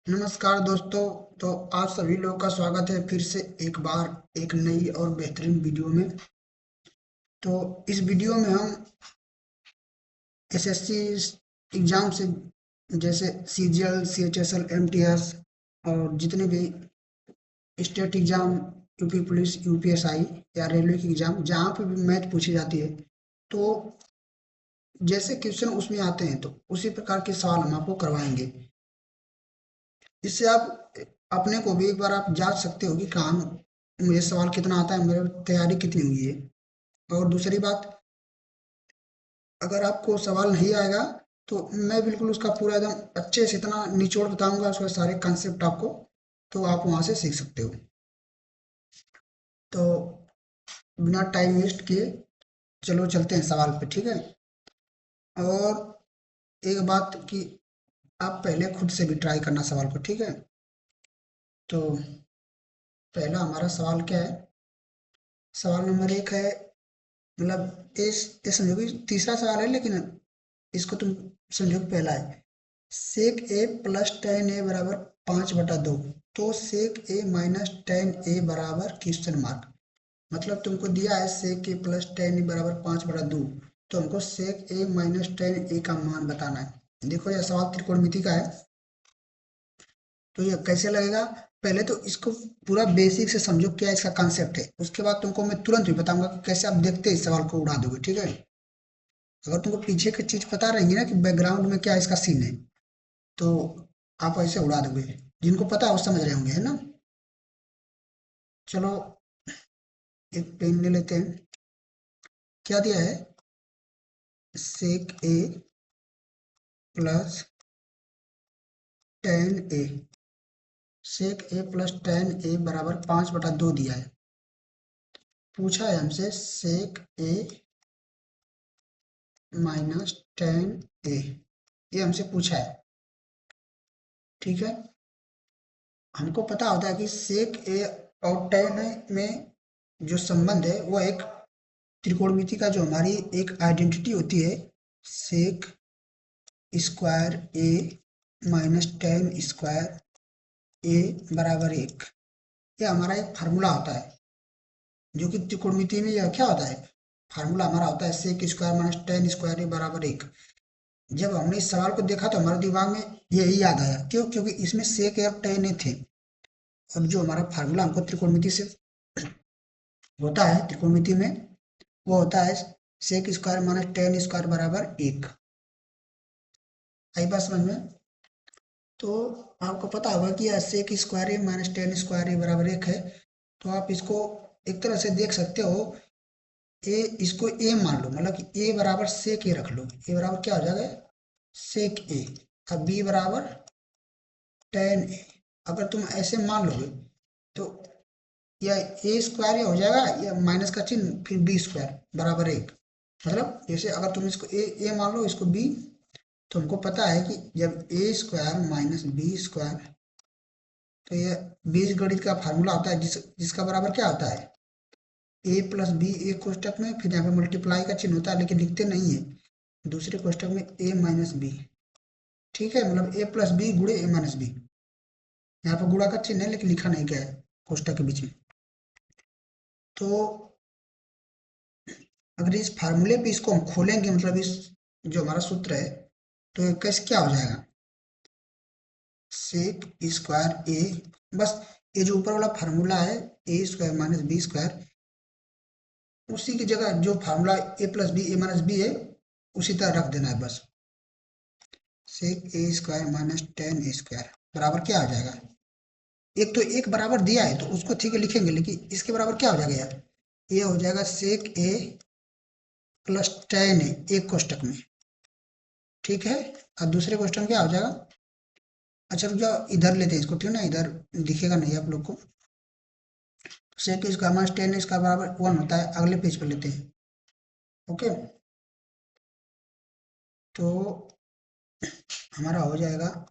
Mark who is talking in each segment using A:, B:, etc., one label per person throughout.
A: नमस्कार दोस्तों। तो आप सभी लोगों का स्वागत है फिर से एक बार एक नई और बेहतरीन वीडियो में। तो इस वीडियो में हम एसएससी एग्जाम से जैसे सीजीएल, सीएचएसएल, एमटीएस और जितने भी state exam, UP police, UPSI या रेलवे की एग्जाम जहाँ पे भी मैथ पूछी जाती है, तो जैसे क्वेश्चन उसमें आते हैं तो उसी प्रकार के सवाल हम आपको करवाएंगे। इससे आप अपने को भी एक बार आप जांच सकते हो कि कहाँ मुझे सवाल कितना आता है, मेरी तैयारी कितनी हुई है। और दूसरी बात, अगर आपको सवाल नहीं आएगा तो मैं बिल्कुल उसका पूरा एकदम अच्छे से इतना निचोड़ बताऊंगा उसके सारे कंसेप्ट आपको, तो आप वहाँ से सीख सकते हो। तो बिना टाइम वेस्ट किए चलो चलते हैं सवाल पे, ठीक है। और एक बात कि आप पहले खुद से भी ट्राई करना सवाल को, ठीक है। तो पहला हमारा सवाल क्या है? सवाल नंबर एक है, मतलब ये समझो कि तीसरा सवाल है, लेकिन इसको तुम समझो कि पहला है। सेक ए प्लस टेन ए बराबर 5/2, तो सेक ए माइनस टेन ए बराबर क्वेश्चन मार्क। मतलब तुमको दिया है सेक ए प्लस टेन ए बराबर 5/2, तो हमको सेक ए माइनस टेन ए का मान बताना है। देखो यह सवाल त्रिकोणमिति का है, तो ये कैसे लगेगा? पहले तो इसको पूरा बेसिक से समझो क्या इसका कंसेप्ट है, उसके बाद तुमको मैं तुरंत भी बताऊंगा कि कैसे आप देखते इस सवाल को उड़ा दोगे, ठीक है। अगर तुमको पीछे की चीज पता रहेंगी ना कि बैकग्राउंड में क्या इसका सीन है, तो आप ऐसे उड़ा दोगे। जिनको पता है वो समझ रहे होंगे, है ना। चलो एक पेन ले लेते हैं। क्या दिया है? सेक ए प्लस टेन ए। सेक ए प्लस टेन ए बराबर 5/2 दिया है। पूछा है हमसे सेक ए माइनस टेन ए, ये हमसे पूछा है, ठीक है। हमको पता होता है कि सेक ए और टेन में जो संबंध है वो एक त्रिकोणमिति का, जो हमारी एक आइडेंटिटी होती है, sec square A minus tan square A बराबर 1। ये हमारा एक फार्मूला होता है, जो कि त्रिकोणमिति में यह क्या होता है, फार्मूला हमारा होता है sec square minus tan square A बराबर 1। जब हमने इस सवाल को देखा तो हमारे दिमाग में यही याद आया, क्यों? क्योंकि इसमें सेक और टेन ए थे। और जो हमारा फार्मूला हमको त्रिकोणमिति से होता है, त्रिकोणमिति में वो होता है sec square minus tan square बराबर 1। आई बात समझ में? तो आपको पता होगा कि यह sec square A minus tan square A बराबर 1 है। तो आप इसको एक तरह से देख सकते हो, ए इसको ए मान लो, मतलब कि ए बराबर सेक ए रख लो। ए बराबर क्या हो जाएगा? सेक ए। अब बी बराबर टेन ए। अगर तुम ऐसे मान लोगे तो या ए स्क्वायर या हो जाएगा या माइनस का चिन्ह फिर बी स्क्वायर बराबर 1। मतलब जैसे अगर तुम इसको ए मान लो, इसको बी, तो हमको पता है कि जब ए स्क्वायर माइनस बी स्क्वायर, तो ये बीज गणित का फार्मूला होता है जिसका बराबर क्या होता है? ए प्लस बी एक कोष्टक में, फिर यहाँ पे मल्टीप्लाई का चिन्ह होता है लेकिन लिखते नहीं है दूसरे कोष्टक में, ए माइनस बी। ठीक है, मतलब ए प्लस बी गुणे ए माइनस बी। यहाँ पे गुणा का चिन्ह है लेकिन लिखा नहीं गया है कोष्टक के बीच में। तो अगर इस फार्मूले पे इसको हम खोलेंगे, मतलब इस जो हमारा सूत्र है, तो ये कैसे क्या हो जाएगा? सेक स्क्वायर ए, बस ये जो ऊपर वाला फार्मूला है ए स्क्वायर माइनस बी स्क्वायर, उसी की जगह जो फार्मूला ए प्लस बी ए माइनस बी है उसी तरह रख देना है बस। सेक ए स्क्वायर माइनस टेन ए स्क्वायर बराबर क्या हो जाएगा? एक तो एक बराबर दिया है तो उसको ठीक है लिखेंगे, लेकिन इसके बराबर क्या हो जाएगा यार? ये हो जाएगा सेक ए प्लस टेन ए एक कोष्टक में, ठीक है। अब दूसरे क्वेश्चन क्या हो जाएगा? अच्छा रुक जाओ, इधर लेते हैं इसको, ठीक है ना, इधर दिखेगा नहीं आप लोग को। सेक इसका माइनस टेन इसका बराबर 1 होता है, अगले पेज पर लेते हैं। ओके, तो हमारा हो जाएगा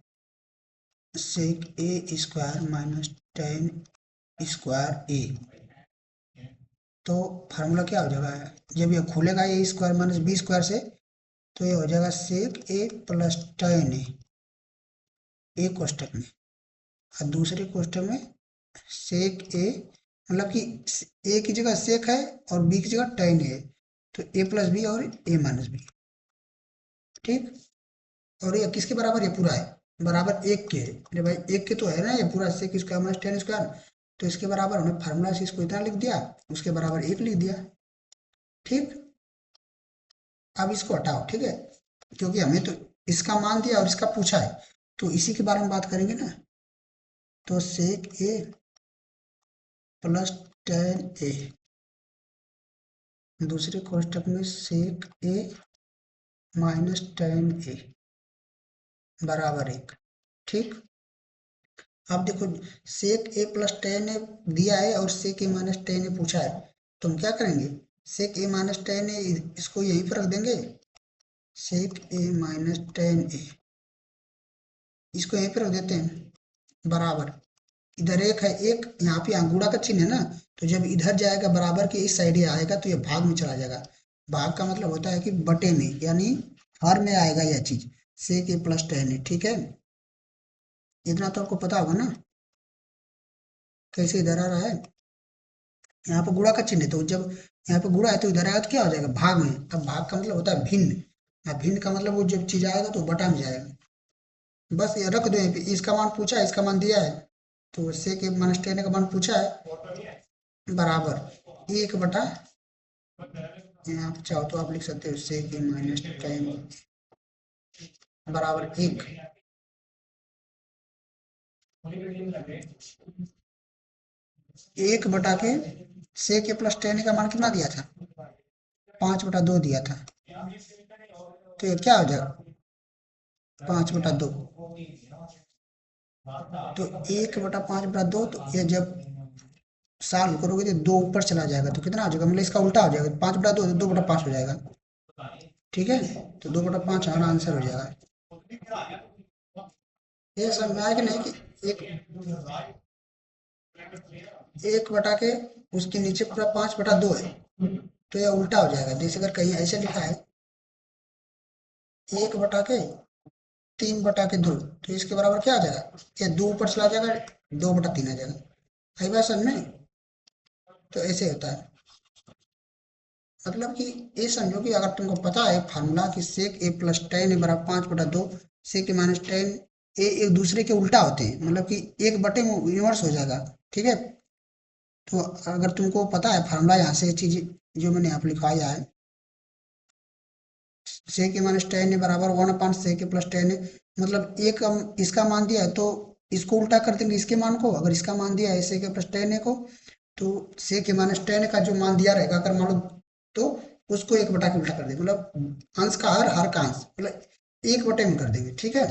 A: सेक ए स्क्वायर माइनस टेन स्क्वायर ए। तो फार्मूला क्या हो जाएगा? जब ये खुलेगा ए स्क्वायर माइनस बी स्क्वायर से, तो ये हो जाएगा सेक ए प्लस टेन ए एक कोष्टक में। और दूसरे क्वेश्चन में सेक ए, मतलब कि ए की जगह सेक है और बी की जगह टेन है, तो ए प्लस बी और ए माइनस बी। ठीक, और ये किसके बराबर, ये पूरा है बराबर एक के, अरे भाई एक के तो है ना, ये पूरा sec square minus tan square, तो इसके बराबर हमने फार्मूला से इसको इतना लिख दिया, उसके बराबर एक लिख दिया। ठीक, अब इसको हटाओ, ठीक है, क्योंकि हमें तो इसका मान दिया और इसका पूछा है, तो इसी के बारे में बात करेंगे ना। तो सेक ए प्लस टेन ए, दूसरे कोष्टक में सेक ए माइनस टेन ए बराबर एक। ठीक, अब देखो सेक ए प्लस टेन ए दिया है और सेक ए माइनस टेन ए पूछा है, तो हम क्या करेंगे, सेक ए माइनस टेन ए इसको यहीं पर रख देंगे, सेक ए माइनस टेन ए इसको यहीं पर रख देते हैं बराबर, इधर एक है, एक यहाँ पे अंगूठा का चिन्ह है ना, तो जब इधर जाएगा बराबर के इस साइड ही आएगा तो ये भाग में चला जाएगा। भाग का मतलब होता है कि बटे में, यानी हर में आएगा यह चीज, सेक ए प्लस टेन है। ठीक है, इतना तो आपको पता होगा ना कैसे इधर आ रहा है, यहाँ पे गुणा का चिन्ह है, तो जब यहाँ पे गुणा है तो इधर आएगा तो क्या हो जाएगा, भाग में। अब भाग का मतलब होता है भिन्न, अब भिन्न का मतलब वो जब चीज आएगा तो बटा में जाएगा। बस ये रख दो यहाँ पे, इसका मान पूछा है, इसका मान दिया है, तो सेक ए माइनस टेन का मान पूछा है बराबर एक बटा, यहाँ आप चाहो तो आप लिख सकते हो सेक ए माइनस टेन बराबर एक। एक बटा के सेक ए प्लस टेन का मान कितना दिया था, 5/2 दिया था, तो ये क्या हो जाएगा 5/2, तो 1/5/2, तो ये जब साल करोगे तो दो ऊपर चला जाएगा तो कितना हो जाएगा, मतलब इसका उल्टा हो जाएगा, 5/2 2/5 हो जाएगा। ठीक है, तो 2/5 हमारा आंसर हो जाएगा। ये समझ में आया कि नहीं, कि एक बटा के उसके नीचे पूरा 5/2 है, तो यह उल्टा हो जाएगा। जैसे अगर कहीं ऐसे लिखा है 1/3/2, तो इसके बराबर क्या आ जाएगा, ये दो ऊपर चला जाएगा, 2/3 आ जाएगा। आई बात समझ में, तो ऐसे होता है, मतलब कि ये समझो कि अगर तुमको पता है फार्मूला कि सेक ए प्लस टेन ए बराबर 5/2, सेक ए माइनस टेन ए एक दूसरे के उल्टा होते हैं, मतलब कि एक बटे में इन्वर्स हो जाएगा। ठीक है, तो अगर तुमको पता है फार्मूला, यहाँ से चीज जो मैंने यहाँ पे लिखवाया है, सेक ए माइनस टेन ए बराबर 1/, सेक ए प्लस टेन ए, मतलब एक इसका मान दिया है तो इसको उल्टा कर देंगे इसके मान को, अगर इसका मान दिया है सेक ए प्लस टेन ए को, तो सेक ए माइनस टेन का जो मान दिया रहेगा अगर मान लो, तो उसको एक बटा के उल्टा कर देंगे, मतलब अंश का हर का अंश, मतलब एक बटे में कर देंगे। ठीक है,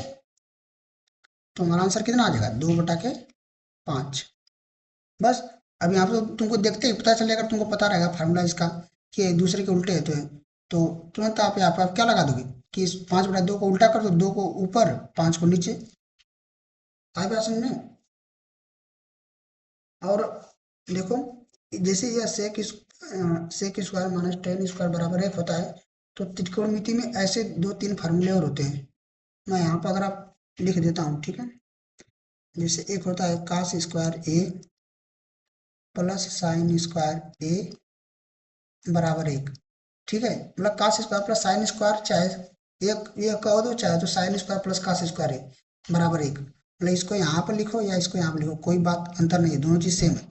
A: तो हमारा आंसर कितना आ जाएगा, 2/5। बस, अब यहाँ पे तुमको देखते ही पता चलेगा, तुमको पता रहेगा फार्मूला इसका कि एक दूसरे के उल्टे है, तो तुरंत आप यहाँ पे आप क्या लगा दोगे कि इस 5/2 को उल्टा कर दो, 2 को ऊपर 5 को नीचे। आए बात समझ में, और देखो जैसे यह sec square minus tan square बराबर एक होता है, तो त्रिकोणमिति में ऐसे 2-3 फार्मूले और होते हैं, मैं यहाँ पर अगर आप लिख देता हूँ। ठीक है, जैसे एक होता है cos square A plus sine square A बराबर एक। ठीक है, मतलब cos square plus sine square, चाहे एक ये कह दो, चाहे तो sine square plus cos square A बराबर एक, मतलब इसको यहाँ पर लिखो या इसको यहाँ पर लिखो, कोई बात अंतर नहीं है, दोनों चीज सेम है,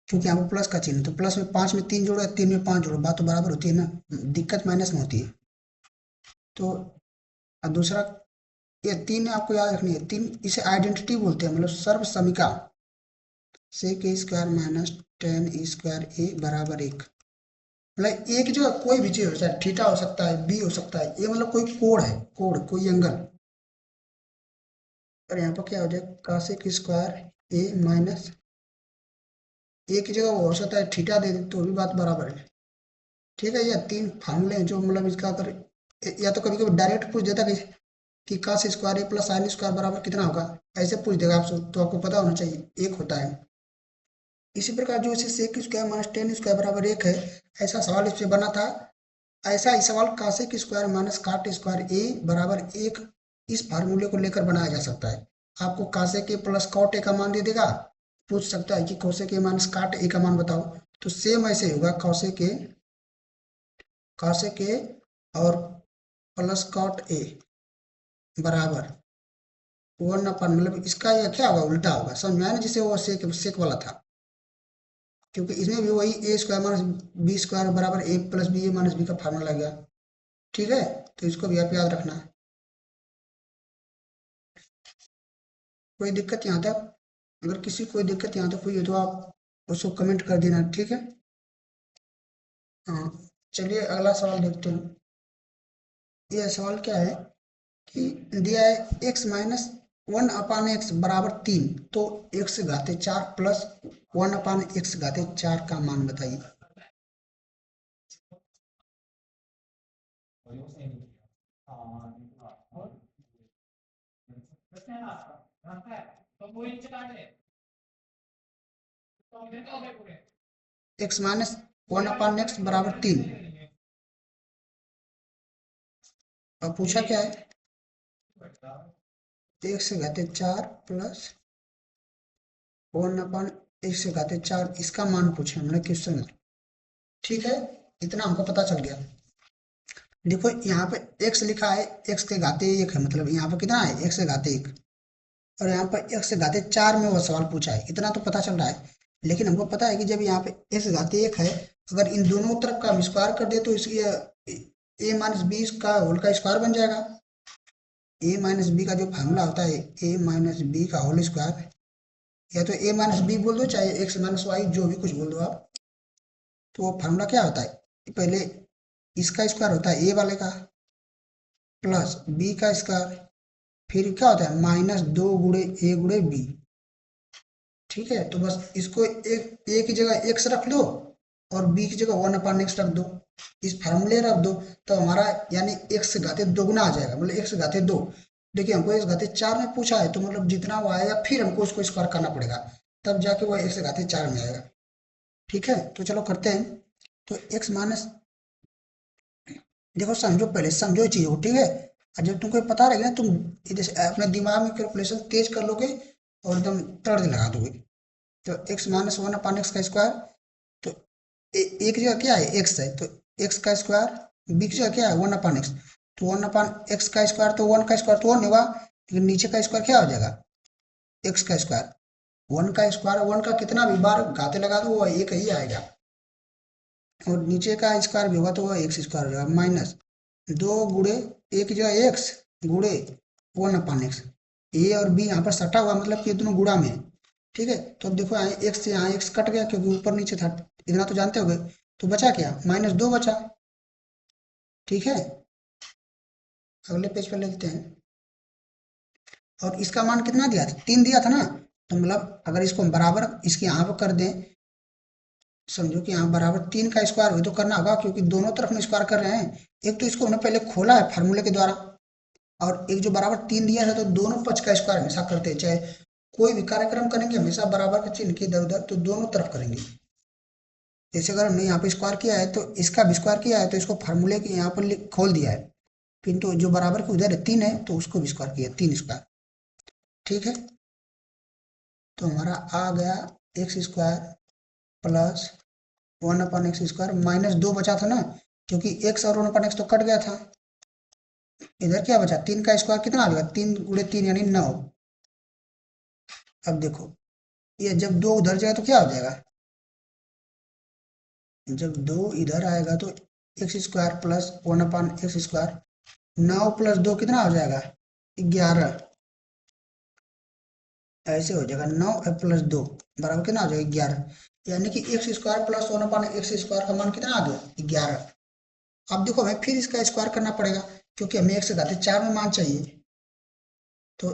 A: क्योंकि यहाँ पर प्लस का चिन्ह, तो प्लस में 5 में 3 जोड़ो या 3 में 5 जोड़ो, बात तो बराबर होती है ना, दिक्कत माइनस में होती है। तो और दूसरा ये 3 आपको याद रखनी है, 3 इसे आइडेंटिटी बोलते हैं, मतलब सर्व समीका, सेक ए square minus ten E square A बराबर एक, मतलब एक जो कोई भी चीज हो सकता है, थीटा हो सकता है, बी हो सकता है, ये मतलब कोई कोण है, कोण कोई एंगल, और यहाँ पर क्या हो जाए कासेक स्क्वायर ए माइनस ए की जगह वो हो सकता है थीटा दे दे तो भी बात बराबर है। ठीक है, ये 3 फार्मूले हैं जो मतलब इसका अगर या तो कभी कभी डायरेक्ट पूछ देता कि कास square A plus sine square बराबर कितना होगा, ऐसे पूछ देगा आपसे, तो आपको पता होना चाहिए एक होता है। इसी प्रकार जो इसे sec square minus tan square बराबर एक है, ऐसा सवाल इससे बना था, ऐसा ही सवाल कासेक स्क्वायर माइनस काट स्क्वायर ए बराबर एक, इस फार्मूले को लेकर बनाया जा सकता है। आपको कासेक ए प्लस कॉट ए का मान दे देगा, पूछ सकता है कि कोसेक ए माइनस काट ए का मान बताओ। तो सेम ऐसे होगा, कॉसेक ए और प्लस कॉट ए बराबर 1/, मतलब इसका यह क्या होगा, उल्टा होगा। समझ में आया ना, जिसे वो सेक सेक वाला था, क्योंकि इसमें भी वही ए स्क्वायर माइनस बी स्क्वायर बराबर ए प्लस बी ए माइनस बी का फार्मूला लग गया। ठीक है, तो इसको भी आप याद रखना है। कोई दिक्कत यहाँ तक? अगर किसी को कोई दिक्कत यहाँ तक हुई है तो आप उसको कमेंट कर देना, ठीक है। हाँ, चलिए अगला सवाल देखते हैं। यह सवाल क्या है कि दिया है x-1/x बराबर 3, तो x घाते 4 प्लस 1/x घाते 4 का मान बताइए। x-1/x बराबर 3, अब पूछा क्या है, x घाते 4 प्लस 1/x घाते 4, इसका मान पूछे हमने क्वेश्चन में। ठीक है, इतना हमको पता चल गया। देखो यहाँ पे x लिखा है, x के घाते 1 है, मतलब यहाँ पे कितना है, x के घाते 1, और यहाँ पर x के घाते 4 में वो सवाल पूछा है, इतना तो पता चल रहा है। लेकिन हमको पता है कि जब यहाँ पे x घाते 1 है, अगर इन दोनों तरफ का हम स्क्वायर कर दे तो इसकी a माइनस बी का होल का स्क्वायर बन जाएगा। a माइनस बी का जो फार्मूला होता है a माइनस बी का होल स्क्वायर, या तो a माइनस बी बोल दो, चाहे x माइनस वाई, जो भी कुछ बोल दो आप। तो वो फार्मूला क्या होता है, पहले इसका स्क्वायर होता है a वाले का प्लस b का स्क्वायर, फिर क्या होता है -2 गुणे a गुणे b। ठीक है, तो बस इसको एक a की जगह x रख लो और b की जगह 1/x रख दो, इस फार्मूले रख दो, तो हमारा यानी x घाते 2 गुना आ जाएगा, मतलब x घाते 2। देखिए हमको x घाते 4 में पूछा है, तो मतलब जितना वो आएगा फिर हमको उसको स्क्वायर करना पड़ेगा, तब जाके वो x घाते 4 में आएगा। ठीक है, तो चलो करते हैं। तो x माइनस, देखो समझो, पहले समझो चीज़ को, ठीक है। और जब तुमको पता रहेगा ना, तुम इधर अपने दिमाग में कैलकुलेशन तेज कर लोगे और एकदम तर्ज लगा दोगे। तो x-1/x का स्क्वायर, तो एक जगह क्या है x है, तो x का स्क्वायर, बी की जगह क्या है 1/x, तो 1/x का स्क्वायर, तो 1 का स्क्वायर तो 1 होगा, लेकिन नीचे का स्क्वायर क्या हो जाएगा, x का स्क्वायर। 1 का स्क्वायर, 1 का कितना भी बार घाते लगा दो वो एक ही आएगा, और नीचे का स्क्वायर भी होगा तो वह एक्स स्क्वायर हो जाएगा, माइनस 2 गुणे एक जो है एक्स गुणे 1/x। ए और बी यहाँ पर सटा हुआ, मतलब कि ये दोनों गुणा में है। ठीक है, तो अब देखो यहाँ एक्स से यहाँ एक्स कट गया, क्योंकि ऊपर नीचे था, इतना तो जानते हो गए। तो बचा क्या, -2 बचा। ठीक है, अगले पेज पर लिखते हैं। और इसका मान कितना दिया था, 3 दिया था ना, तो मतलब अगर इसको हम बराबर इसके यहाँ पर कर दें, समझो कि यहाँ बराबर 3 का स्क्वायर हो तो करना होगा, क्योंकि दोनों तरफ में स्क्वायर कर रहे हैं। एक तो इसको हमने पहले खोला है फार्मूले के द्वारा, और एक जो बराबर 3 दिया है, तो दोनों पक्ष का स्क्वायर हमेशा करते हैं, चाहे कोई भी कार्यक्रम करेंगे हमेशा बराबर के चिन्ह के इधर उधर, तो दोनों तरफ करेंगे। जैसे अगर हमने यहाँ पे स्क्वायर किया है, तो इसका भी स्क्वायर किया है, तो इसको फार्मूले के यहाँ पर खोल दिया है, किंतु जो बराबर के उधर 3 है, तो उसको भी स्क्वायर किया, 3 स्क्वायर। ठीक है, तो हमारा आ गया x square plus 1/x square, -2 बचा था ना, क्योंकि x और 1/x तो कट गया था। इधर क्या बचा, 3 का स्क्वायर कितना आ गया, 3 गुणे 3 यानी 9। अब देखो ये जब 2 उधर जाएगा तो क्या हो जाएगा, जब 2 इधर आएगा तो x square plus 1/x square, 9 plus 2 कितना हो जाएगा, 11। ऐसे हो जाएगा 9 प्लस 2 बराबर कितना हो जाएगा, 11। यानी कि x square plus 1/x square का मान कितना आ गया, 11। अब देखो हमें फिर इसका स्क्वायर करना पड़ेगा, क्योंकि हमें x घाते 4 में मान चाहिए। तो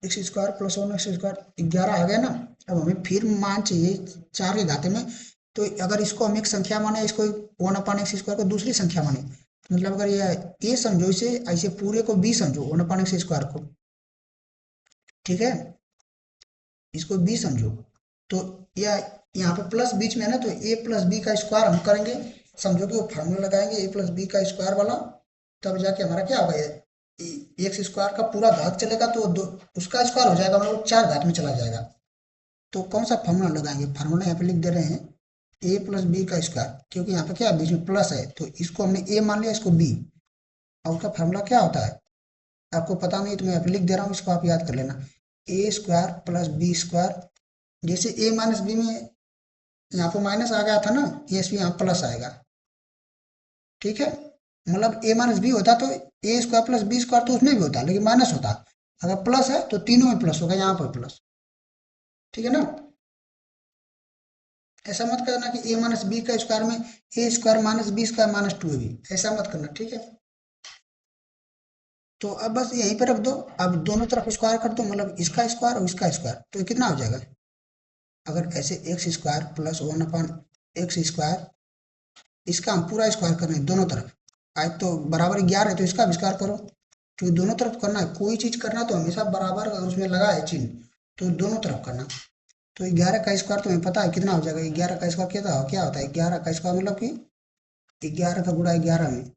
A: x square plus 1x square 11 आ गया ना। अब हमें फिर मान चाहिए 4 के घाते में, तो अगर इसको हम एक संख्या माने, इसको 1/x स्क्वायर को दूसरी संख्या माने, मतलब अगर ये समझो, इसे ऐसे पूरे को b समझो, 1/x स्क्वायर को। ठीक है, इसको b समझो, तो यह यहाँ पे प्लस बीच में है ना, तो a प्लस बी का स्क्वायर हम करेंगे। समझो कि वो फार्मूला लगाएंगे a प्लस बी का स्क्वायर वाला, तब जाके हमारा क्या होगा, एक्स स्क्वायर का पूरा घात चलेगा तो उसका स्क्वायर हो जाएगा, मतलब 4 घात में चला जाएगा। तो कौन सा फॉर्मूला लगाएंगे? फार्मूला यहाँ पे लिख दे रहे हैं ए प्लस बी का स्क्वायर, क्योंकि यहाँ पे क्या बीच में प्लस है तो इसको हमने ए मान लिया, इसको बी। और उसका फार्मूला क्या होता है आपको पता नहीं तो मैं यहाँ पे लिख दे रहा हूँ, इसको आप याद कर लेना। ए स्क्वायर प्लस बी स्क्वायर, जैसे ए माइनस बी में यहाँ पे माइनस आ गया था ना, ये इसमें यहाँ प्लस आएगा। ठीक है, मतलब ए माइनस बी होता तो ए स्क्वायर प्लस बी स्क्वायर तो उसमें भी होता लेकिन माइनस होता। अगर प्लस है तो तीनों में प्लस होगा, यहाँ पर प्लस। ठीक है ना, ऐसा मत करना कि ए माइनस बी का स्क्वायर में A square minus B square minus two A B, ऐसा मत करना। ठीक है, तो अब बस यहीं पर रख दो। अब दोनों तरफ स्क्वायर कर दो, मतलब इसका स्क्वायर और इसका स्क्वायर, तो ये कितना हो जाएगा? अगर ऐसे x square plus 1/x square, इसका हम पूरा स्क्वायर कर रहे हैं दोनों तरफ। आज तो बराबर 11 है तो इसका भी स्क्वायर करो, क्योंकि दोनों तरफ करना है। कोई चीज करना तो हमेशा बराबर अगर उसमें लगा है चिन्ह तो दोनों तरफ करना। तो 11 का स्क्वायर तुम्हें पता है कितना हो जाएगा? 11 का स्क्वायर क्या होता है? 11 का स्क्वायर मतलब कि 11 का गुणा 11 में।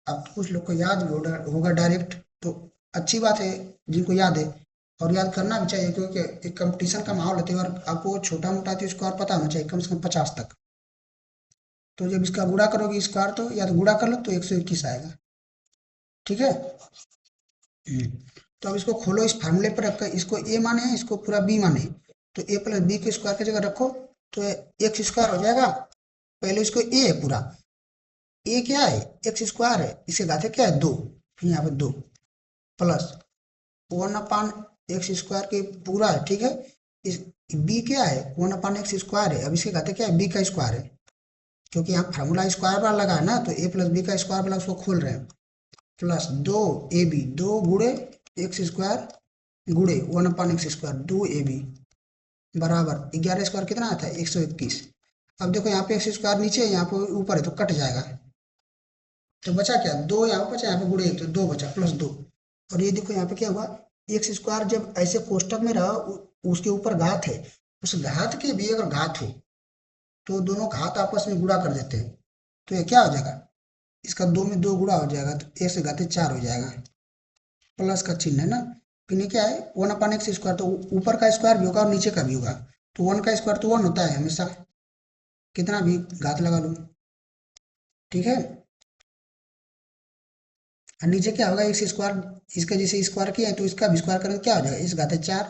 A: अब कुछ लोग को याद भी होगा डायरेक्ट, तो अच्छी बात है जिनको याद है, और याद करना भी चाहिए, क्योंकि एक कंपटीशन का माहौल है और आपको छोटा मोटा तो स्क्वायर पता होना चाहिए, कम से कम 50 तक। तो जब इसका गुणा करोगे स्क्वायर, तो या तो गुणा कर लो तो 121 आएगा। ठीक है। तो अब इसको खोलो, इस फार्मूले पर रखकर इसको ए माने, इसको पूरा बी माने, तो ए प्लस बी के स्क्वायर की जगह रखो तो एक्स स्क्वायर हो जाएगा। पहले इसको ए है पूरा, ए क्या है? एक्स स्क्वायर है, इसके घाते क्या है? 2, फिर यहाँ पे 2 प्लस 1/x स्क्वायर के पूरा है। ठीक है, इस बी क्या है? 1/x स्क्वायर है। अब इसके घाते क्या है? बी का स्क्वायर है, क्योंकि यहाँ फार्मूला स्क्वायर वाला लगा है ना, तो ए प्लस बी का स्क्वायर वाला उसको खोल रहे हैं। प्लस 2ab, 2 गुणे एक्स स्क्वायर गुणे 1/x स्क्वायर, 2ab बराबर 11 स्क्वायर कितना आता है? 121। अब देखो यहाँ पे एक्स स्क्वायर नीचे है, यहाँ पे ऊपर है तो कट जाएगा, तो बचा क्या? 2 यहाँ बचा, यहाँ पे गुणे 1 तो 2 बचा प्लस 2। और ये देखो यहाँ पे क्या हुआ? एक्स स्क्वायर जब ऐसे कोष्टक में रहा, उसके ऊपर घात है, उस घात के भी अगर घात हो तो दोनों घात आपस में गुणा कर देते हैं, तो ये क्या हो जाएगा? इसका 2 में 2 गुणा हो जाएगा तो 1 से घाते 4 हो जाएगा, प्लस का चिन्ह है ना। फिर ये क्या है? 1/x स्क्वायर, तो ऊपर का स्क्वायर भी होगा और नीचे का भी होगा, तो 1 का स्क्वायर तो 1 होता है हमेशा, कितना भी घात लगा लो। ठीक है, और नीचे क्या होगा? एक्स स्क्वायर, इसका जैसे स्क्वायर किया है तो इसका भी स्क्वायर करेंगे, क्या हो जाएगा? इस घाते 4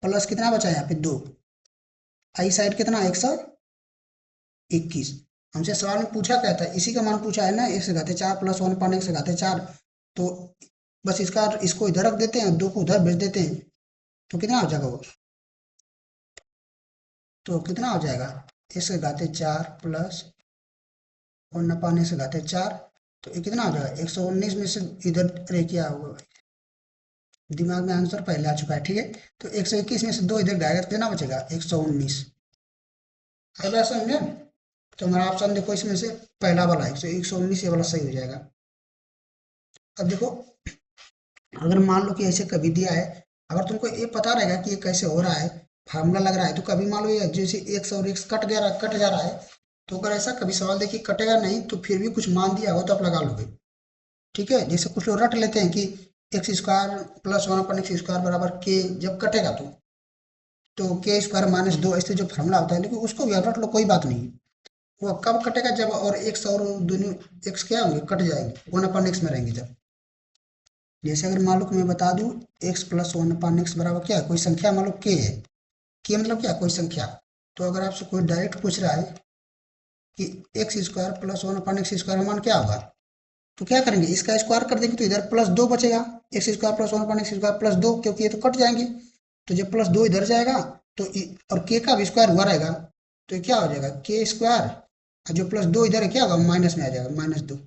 A: प्लस कितना बचा यहाँ पे? 2। आई साइड कितना? 121। हमसे सवाल में पूछा क्या था? इसी का मान पूछा है ना, एक्स घाते 4 प्लस 1/x घाते 4। तो बस इसको इधर रख देते हैं, 2 को उधर भेज देते हैं, तो कितना हो जाएगा वो? तो कितना हो जाएगा? एक्स घाते 4 प्लस 1/x घाते 4, तो ये कितना हो जाएगा? 119 में से इधर अरे क्या होगा, दिमाग में आंसर पहले आ चुका है। ठीक है, तो 121 में से 2 इधर जाएगा तो कितना बचेगा? 119। अब ऐसा समझे? तो हमारा ऑप्शन देखो, इसमें से पहला वाला है, 119 ये वाला सही हो जाएगा। अब देखो, अगर मान लो कि ऐसे कभी दिया है, अगर तुमको ये पता रहेगा कि ये कैसे हो रहा है, फार्मूला लग रहा है, तो कभी मान लो ये जैसे एक्स और एक्स कट जा रहा है, तो अगर ऐसा कभी सवाल देखिए कटेगा नहीं तो फिर भी कुछ मान दिया हो तो आप लगा लोगे। ठीक है, जैसे कुछ लोग रट लेते हैं कि x square plus 1/x square बराबर के, जब कटेगा तो के स्क्वायर माइनस 2, ऐसे जो फार्मूला होता है, लेकिन उसको भी आप रट लो, कोई बात नहीं। वो कब कटेगा? जब और एक्स और दोनों एक्स क्या होंगे? कट जाएंगे, 1/x में रहेंगे जब। जैसे अगर मान लो कि मैं बता दूं एक्स प्लस 1/x बराबर क्या है? कोई संख्या मान लो के है, के मतलब क्या? कोई संख्या। तो अगर आपसे कोई डायरेक्ट पूछ रहा है कि x square plus 1/x square मान क्या होगा, तो क्या करेंगे? इसका स्क्वायर कर देंगे तो इधर प्लस 2 बचेगा, x square plus 1/x square plus 2, क्योंकि ये तो कट जाएंगे। तो जब प्लस 2 इधर जाएगा तो और के का भी स्क्वायर हुआ रहेगा, तो ये क्या हो जाएगा? के स्क्वायर, और जो प्लस 2 इधर है क्या होगा? माइनस में आ जाएगा, -2।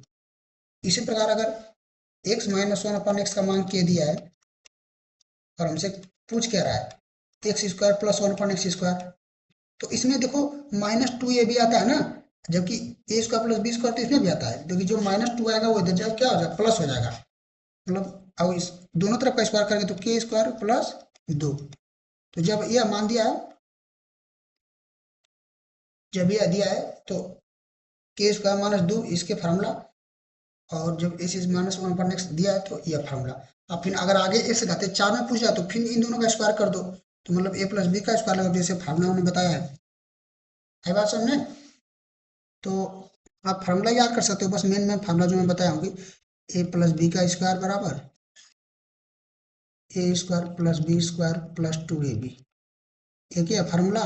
A: इसी प्रकार अगर एक्स माइनस 1/x का मान के दिया है और हमसे पूछ क्या रहा है? X square plus 1/x square, तो इसमें देखो -2 ये भी आता है ना, जबकि ए स्क्वायर प्लस बी स्क्वायर तो इसमें भी आता है, क्योंकि जो -2 आएगा वो इधर जाएगा, क्या हो जाएगा? प्लस हो जाएगा। मतलब अब इस दोनों तरफ का स्क्वायर करेंगे तो के स्क्वायर प्लस 2। तो जब यह मान दिया है, जब यह दिया है तो के स्क्वायर -2 इसके फार्मूला और जब ए सी माइनस वन पर नेक्स्ट दिया है तो ये फार्मूला। अब फिर अगर आगे एक्स घाते 4 में पूछ जाए तो फिर इन दोनों का स्क्वायर कर दो, तो मतलब ए प्लस बी का स्क्वायर लगा, जैसे फार्मूला उन्होंने बताया है बात समझे? तो आप फार्मूला याद कर सकते हो, बस मेन फार्मूला जो मैं बताया हूँ कि ए प्लस बी का स्क्वायर बराबर A square plus B square plus 2ab, एक ही है फार्मूला।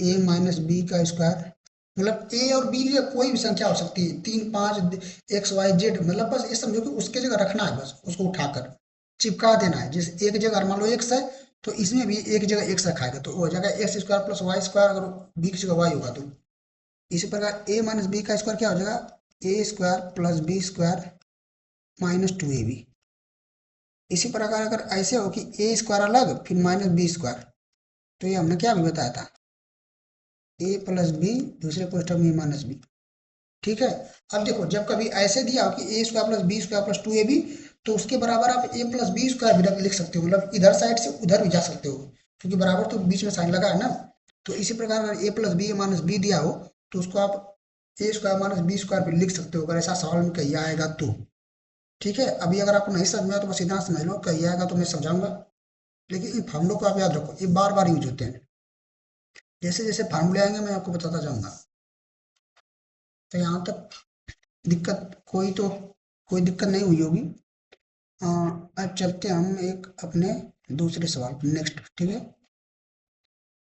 A: ए माइनस बी का स्क्वायर, मतलब ए और बी लिए कोई भी संख्या हो सकती है, 3 5 एक्स वाई जेड, मतलब बस ये समझो कि उसके जगह रखना है, बस उसको उठाकर चिपका देना है। जैसे एक जगह मान लो एक्स है तो इसमें भी एक जगह एक्स रखाएगा तो वो हो जाएगा X square plus Y square, अगर बी की जगह वाई होगा तो। इसी प्रकार ए माइनस बी का स्क्वायर क्या हो जाएगा, A square plus B square minus 2ab। इसी प्रकार अगर ऐसे हो कि ए स्क्वायर अलग फिर माइनस बी स्क्वायर, तो ये हमने क्या भी बताया था, ए प्लस बी दूसरे कोष्ठक में माइनस बी। ठीक है, अब देखो जब कभी ऐसे दिया हो कि A square plus B square plus 2ab, तो उसके बराबर आप ए प्लस बी स्क्वायर भी लिख सकते हो, मतलब इधर साइड से उधर भी जा सकते हो, क्योंकि बराबर तो बीच में साइन लगा है ना। तो इसी प्रकार अगर ए प्लस बी माइनस बी दिया हो तो उसको आप ए स्क्वायर माइनस बी स्क्वायर भी लिख सकते हो, अगर ऐसा सवाल में कहीं आएगा तो। ठीक है, अभी अगर आपको नहीं समझ में आया तो बस इतना समझ लो, कहीं आएगा तो मैं समझाऊंगा, लेकिन इन फार्मूलों को आप याद रखो, ये बार बार यूज होते हैं, जैसे जैसे फार्मूले आएंगे मैं आपको बताता जाऊंगा। तो यहाँ तक दिक्कत कोई दिक्कत नहीं हुई होगी। अब चलते हैं हम एक अपने दूसरे सवाल पर नेक्स्ट। ठीक है,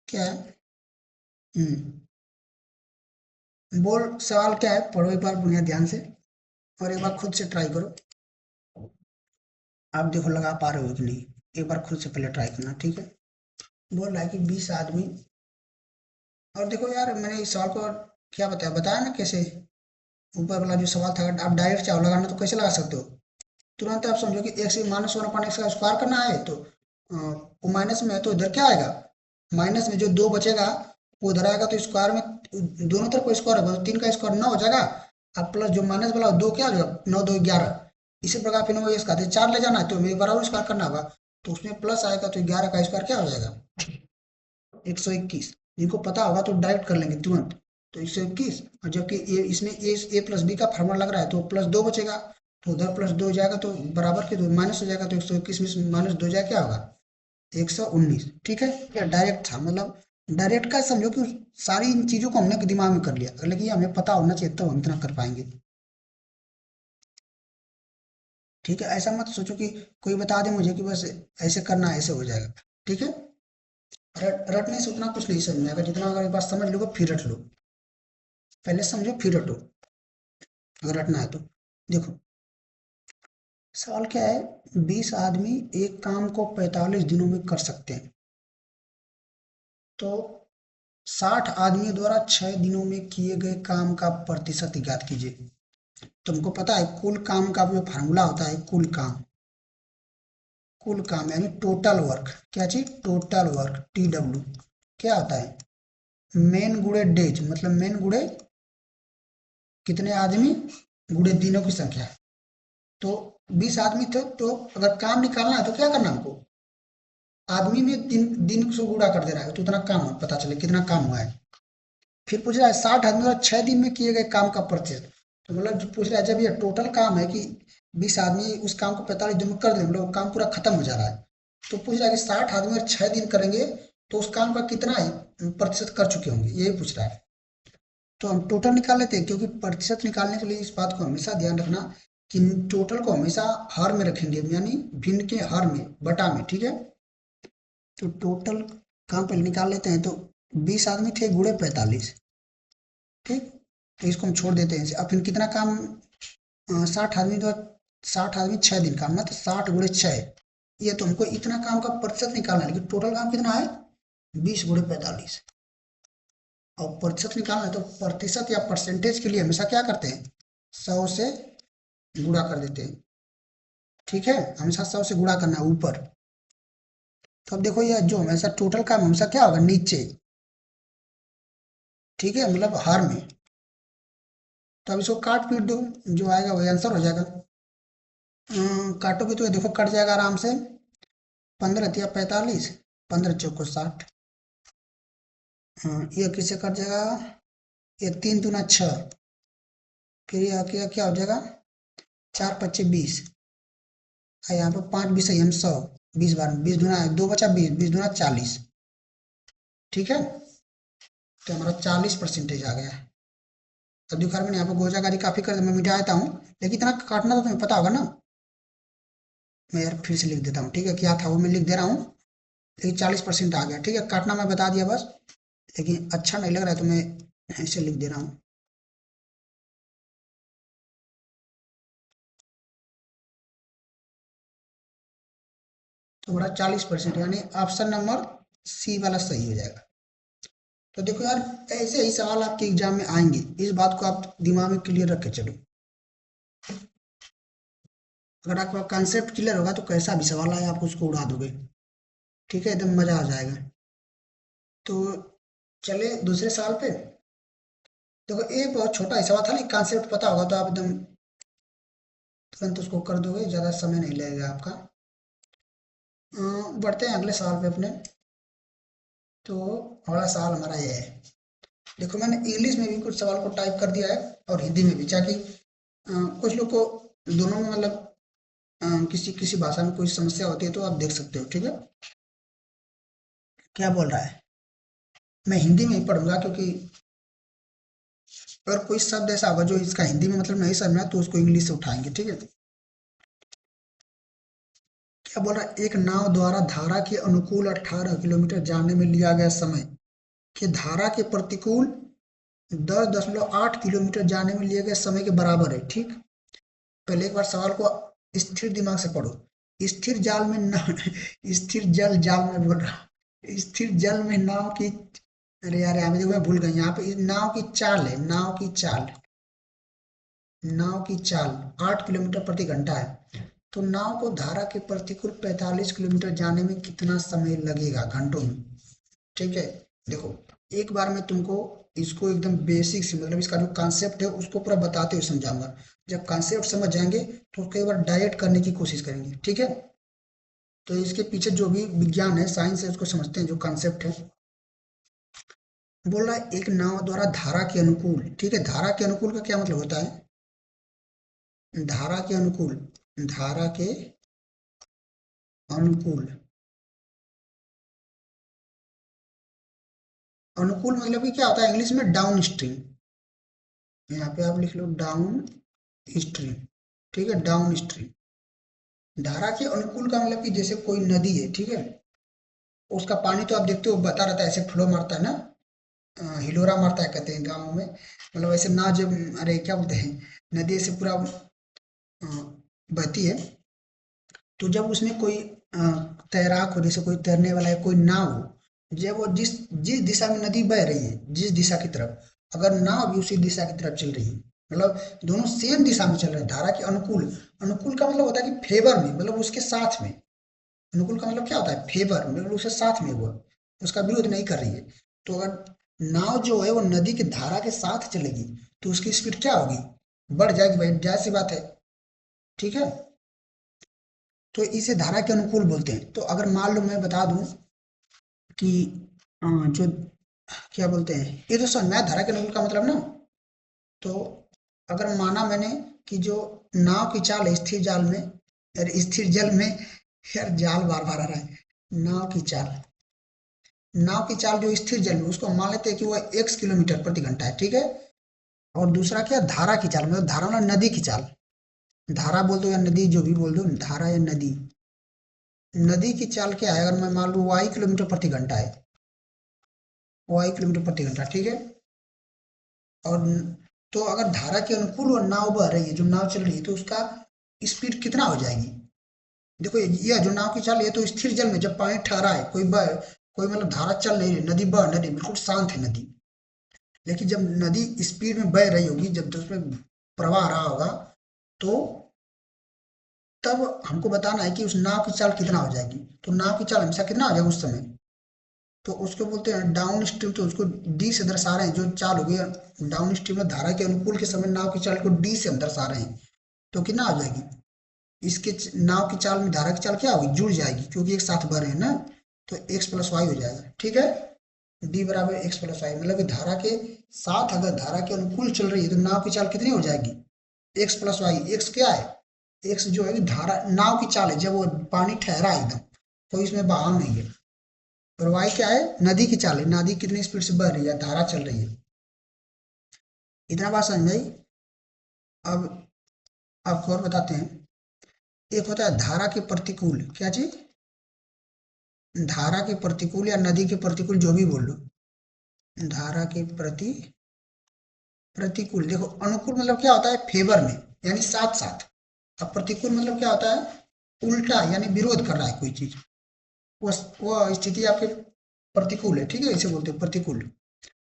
A: क्या है? बोल सवाल क्या है, पढ़ो एक बार बढ़िया ध्यान से, और एक बार खुद से ट्राई करो। आप देखो लगा पा रहे हो कि नहीं, एक बार खुद से पहले ट्राई करना। ठीक है, बोल रहा है कि 20 आदमी, और देखो यार मैंने इस सवाल को क्या बताया ना कैसे, ऊपर वाला जो सवाल था आप डायरेक्ट चाहो लगाना तो कैसे लगा सकते हो, तुरंत आप समझो कि x minus one upon x का स्क्वायर करना है, तो वो माइनस में है तो इधर क्या आएगा, माइनस में जो 2 बचेगा वो उधर आएगा, तो स्क्वायर में दोनों तरफ को स्क्वायर होगा तो 3 का स्क्वायर 9 हो जाएगा। अब प्लस जो माइनस वाला 2 क्या हो जाएगा, 9 2 11। इसी प्रकार फिर वो इसका 4 ले जाना है तो मेरे बराबर स्क्वायर करना होगा, तो उसमें प्लस आएगा तो 11 का स्क्वायर क्या हो जाएगा, 121। जिनको पता होगा तो डायरेक्ट कर लेंगे तुरंत, तो 121। और जबकि ये इसमें ए प्लस बी का फार्मूला लग रहा है तो प्लस 2 बचेगा, तो उधर प्लस 2 जाएगा तो बराबर के 2 माइनस हो जाएगा, तो 121 में माइनस 2 जाए क्या होगा, 119। ठीक है, क्या डायरेक्ट था, मतलब डायरेक्ट का समझो कि सारी इन चीजों को हमने दिमाग में कर लिया, लेकिन ये हमें पता होना चाहिए तो हम इतना कर पाएंगे। ठीक है, ऐसा मत सोचो कि कोई बता दे मुझे कि बस ऐसे करना है ऐसे हो जाएगा। ठीक है, रटने से उतना कुछ नहीं समझ में आएगा, जितना अगर एक बार समझ लोगे फिर रट लो, पहले समझो फिर रटो, अगर रटना है तो। देखो सवाल क्या है, 20 आदमी एक काम को 45 दिनों में कर सकते हैं, तो 60 आदमियों द्वारा 6 दिनों में किए गए काम का प्रतिशत ज्ञात कीजिए। तुमको पता है कुल काम का जो फार्मूला होता है, कुल काम यानी टोटल वर्क, क्या चीज, टोटल वर्क, TW क्या होता है, मेन गुणे डेज, मतलब मेन गुणे कितने आदमी गुणे दिनों की संख्या। तो 20 आदमी थे तो अगर काम निकालना है तो क्या करना हमको, आदमी में दिन से गुणा कर दे रहा है तो उतना काम है, पता चले कितना काम हुआ है। फिर पूछ रहा है 60 आदमी और 6 दिन में किए गए काम का प्रतिशत, तो मतलब जो पूछ रहा है जब ये टोटल काम है कि 20 आदमी उस काम को 45 दिन में कर दे, मतलब काम पूरा खत्म हो जा रहा है, तो पूछ रहा है कि 60 आदमी और 6 दिन करेंगे तो उस काम का कितना प्रतिशत कर चुके होंगे, यही पूछ रहा है। तो हम टोटल निकाल लेते हैं, क्योंकि प्रतिशत निकालने के लिए इस बात को हमेशा ध्यान रखना कि टोटल को हमेशा हर में रखेंगे, यानी भिन्न के हर में बटा में। ठीक है, तो टोटल काम पहले निकाल लेते हैं, तो 20 आदमी थे गुणे 45। ठीक, तो इसको हम छोड़ देते हैं। अब फिर कितना काम, 60 आदमी तो 60 आदमी 6 दिन काम ना, तो 60 गुणे 6, ये तो हमको इतना काम का प्रतिशत निकालना है, लेकिन टोटल काम कितना है 20 गुणे 45। और प्रतिशत निकालना है तो प्रतिशत या परसेंटेज के लिए हमेशा क्या करते हैं, 100 से गुणा कर देते हैं। ठीक है, हमेशा 100 से गुणा करना है ऊपर। तो अब देखो ये जो हमेशा टोटल काम हमेशा क्या होगा नीचे, ठीक है, मतलब हर में। तो अब इसको काट पीट दो, जो आएगा वही आंसर हो जाएगा। काटोगे तो ये देखो कट जाएगा आराम से, 15 या 45, 15 चौको 60। हाँ, ये किससे कट जाएगा, ये 3 दूना 6, क्रिया किया क्या हो जाएगा, 4×25 20, और यहाँ पे 5 20 हम 100, 20 बार 20 दूना 2 बचा 20, 20 दूना 40। ठीक है, तो हमारा 40% आ गया। अब देखो यार मैंने यहाँ पे गोजागारी काफी कर मैं मिटा देता हूँ, लेकिन इतना काटना तो तुम्हें पता होगा ना। मैं यार फिर से लिख देता हूँ, ठीक है, क्या था वो मैं लिख दे रहा हूँ, लेकिन 40% आ गया। ठीक है, काटना मैं बता दिया बस, लेकिन अच्छा नहीं लग रहा है तो मैं ऐसे लिख दे रहा हूँ। तो हमारा 40%, यानी ऑप्शन नंबर सी वाला सही हो जाएगा। तो देखो यार, ऐसे ही सवाल आपके एग्जाम में आएंगे, इस बात को आप दिमाग में क्लियर रख के चलो। अगर आपका कॉन्सेप्ट क्लियर होगा तो कैसा भी सवाल आए आप उसको उड़ा दोगे। ठीक है, एकदम मजा आ जाएगा। तो चले दूसरे सवाल पे। देखो ये बहुत छोटा ही सवाल था, लेकिन कॉन्सेप्ट पता होगा तो आप एकदम तुरंत उसको कर दोगे, ज़्यादा समय नहीं लगेगा आपका। बढ़ते हैं अगले सवाल पे अपने। तो अगला सवाल हमारा ये है। देखो मैंने इंग्लिश में भी कुछ सवाल को टाइप कर दिया है और हिंदी में भी, ताकि कुछ लोग को दोनों में मतलब किसी किसी भाषा में कोई समस्या होती है तो आप देख सकते हो। ठीक है, क्या बोल रहा है, मैं हिंदी में ही पढ़ूंगा, क्योंकि अगर कोई शब्द ऐसा होगा जो इसका हिंदी में मतलब नहीं समझा तो उसको इंग्लिश से उठाएंगे। ठीक है, क्या बोल रहा है, एक नाव द्वारा धारा के अनुकूल 18 किलोमीटर जाने में लिया गया समय कि धारा के प्रतिकूल 10.8 किलोमीटर जाने में लिए गए समय के बराबर है। ठीक, पहले एक बार सवाल को स्थिर दिमाग से पढ़ो। स्थिर जाल में ना स्थिर जल जाल में बोल रहा हूँ, स्थिर जल में नाव की, अरे यार यहाँ पे देखो मैं भूल गई, यहाँ पे नाव की चाल है, नाव की चाल, नाव की चाल 8 किलोमीटर प्रति घंटा है। तो नाव को धारा के प्रतिकूल 45 किलोमीटर जाने में कितना समय लगेगा घंटों में। ठीक है, देखो एक बार मैं तुमको इसको एकदम बेसिक से, मतलब इसका जो कॉन्सेप्ट है उसको पूरा बताते हुए समझाऊंगा। जब कॉन्सेप्ट समझ जाएंगे तो कई बार डायरेक्ट करने की कोशिश करेंगे। ठीक है, तो इसके पीछे जो भी विज्ञान है, साइंस है, उसको समझते हैं, जो कॉन्सेप्ट है। बोल रहा है एक नाव द्वारा धारा के अनुकूल, ठीक है, धारा के अनुकूल का क्या मतलब होता है, धारा के अनुकूल, धारा के अनुकूल, अनुकूल मतलब कि क्या होता है इंग्लिश में, डाउन स्ट्रीम। यहाँ पे आप लिख लो डाउन स्ट्रीम। ठीक है, डाउन स्ट्रीम। धारा के अनुकूल का मतलब कि जैसे कोई नदी है, ठीक है, उसका पानी तो आप देखते हो बहता रहता है, ऐसे फ्लो मारता है ना, हिलोरा मारता है कहते हैं गाँव में, मतलब ऐसे ना, जब अरे क्या बोलते हैं, नदी ऐसे पूरा बहती है, तो जब उसमें कोई तैराक हो, जैसे कोई तैरने वाला है, कोई नाव हो, जब वो जिस जिस दिशा में नदी बह रही है, जिस दिशा की तरफ, अगर नाव भी उसी दिशा की तरफ चल रही है, मतलब दोनों सेम दिशा में चल रहे हैं, धारा के अनुकूल, अनुकूल का मतलब होता है कि फेवर में, मतलब उसके साथ में। अनुकूल का मतलब क्या होता है, फेवर, मतलब उसके साथ में, वो उसका विरोध नहीं कर रही है। तो अगर नाव जो है वो नदी की धारा के साथ चलेगी तो उसकी स्पीड क्या होगी, बढ़ जाएगी भाई, जाहिर सी बात है। ठीक है, तो इसे धारा के अनुकूल बोलते हैं। तो अगर मान लो मैं बता दूं कि जो क्या बोलते हैं, ये तो समझ में आया धारा के अनुकूल का मतलब ना। तो अगर माना मैंने कि जो नाव की चाल है स्थिर जाल में, अरे स्थिर जल में, यार जाल बार बार आ रहा है, नाव की चाल, नाव की चाल जो स्थिर जल में, उसको मान लेते हैं कि वो x किलोमीटर प्रति घंटा है। ठीक है, और दूसरा क्या, धारा की चाल, मतलब धारा मतलब नदी की चाल, धारा बोल दो या नदी, जो भी बोल दो, धारा या नदी, नदी की चाल क्या है, अगर मैं मान लूँ y किलोमीटर प्रति घंटा है, y किलोमीटर प्रति घंटा। ठीक है, और तो अगर धारा के अनुकूल वो नाव बह रही है, जो नाव चल रही है, तो उसका स्पीड कितना हो जाएगी। देखो यह जो नाव की चाल, ये तो स्थिर जल में, जब पानी ठहरा है, कोई बह, कोई मतलब धारा चल नहीं रही, नदी बह, नदी बिल्कुल शांत है नदी, लेकिन जब नदी स्पीड में बह रही होगी, जब तो उसमें प्रवाह रहा होगा, तो तब हमको बताना है कि उस नाव की चाल कितना हो जाएगी। तो नाव की चाल हमेशा कितना हो जाएगा उस समय, तो उसको बोलते हैं डाउन स्ट्रीम। तो उसको डी से दर्शा रहे हैं, जो चाल होगी डाउन स्ट्रीम में, धारा के अनुकूल के समय नाव की चाल को डी से हम दर्शा रहे हैं, तो कितना आ जाएगी, इसके नाव की चाल में धारा की चाल क्या होगी, जुड़ जाएगी, क्योंकि एक साथ बह रहे हैं ना, तो x+y हो जाएगा। ठीक है, डी बराबर x+y, मतलब कि धारा के साथ अगर धारा के अनुकूल चल रही है तो नाव की चाल कितनी हो जाएगी, एक्स प्लस वाई। एक्स क्या है? एक्स जो है धारा नाव की चाल है, जब वो पानी ठहरा है एकदम, कोई इसमें बहाव नहीं है। और वाई क्या है? नदी की चाल है, नदी कितनी स्पीड से बह रही है, धारा चल रही है। इतना बात समझ में आई? अब आपको और बताते हैं। एक होता है धारा के प्रतिकूल, क्या चीज? धारा के प्रतिकूल या नदी के प्रतिकूल, जो भी बोल लो। धारा के प्रतिकूल, देखो अनुकूल मतलब क्या होता है? फेवर में, यानी साथ साथ। अब प्रतिकूल मतलब क्या होता है? उल्टा, यानी विरोध कर रहा है कोई चीज। वो स्थिति आपके प्रतिकूल है, ठीक है, इसे बोलते हैं प्रतिकूल।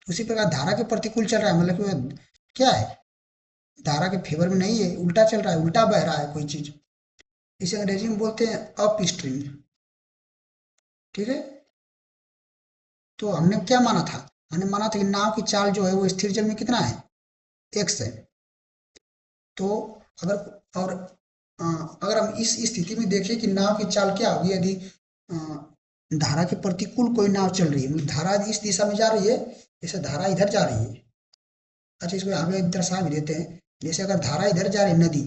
A: उसी प्रकार धारा के प्रतिकूल चल रहा है, मतलब कि वो क्या है? धारा के फेवर में नहीं है, उल्टा चल रहा है, उल्टा बह रहा है कोई चीज। इसे अंग्रेजी में बोलते हैं अप स्ट्रीम। ठीक है। तो हमने क्या माना था? हमने माना था कि नाव की चाल जो है वो स्थिर जल में कितना है? एक्स है। तो अगर और अगर हम इस स्थिति में देखें कि नाव की चाल क्या होगी, यदि अ, धारा के प्रतिकूल कोई नाव चल रही है, मतलब धारा इस दिशा में जा रही है, जैसे धारा इधर जा रही है। अच्छा, इसको यहाँ पे दर्शा भी देते हैं। जैसे अगर धारा इधर जा रही है नदी,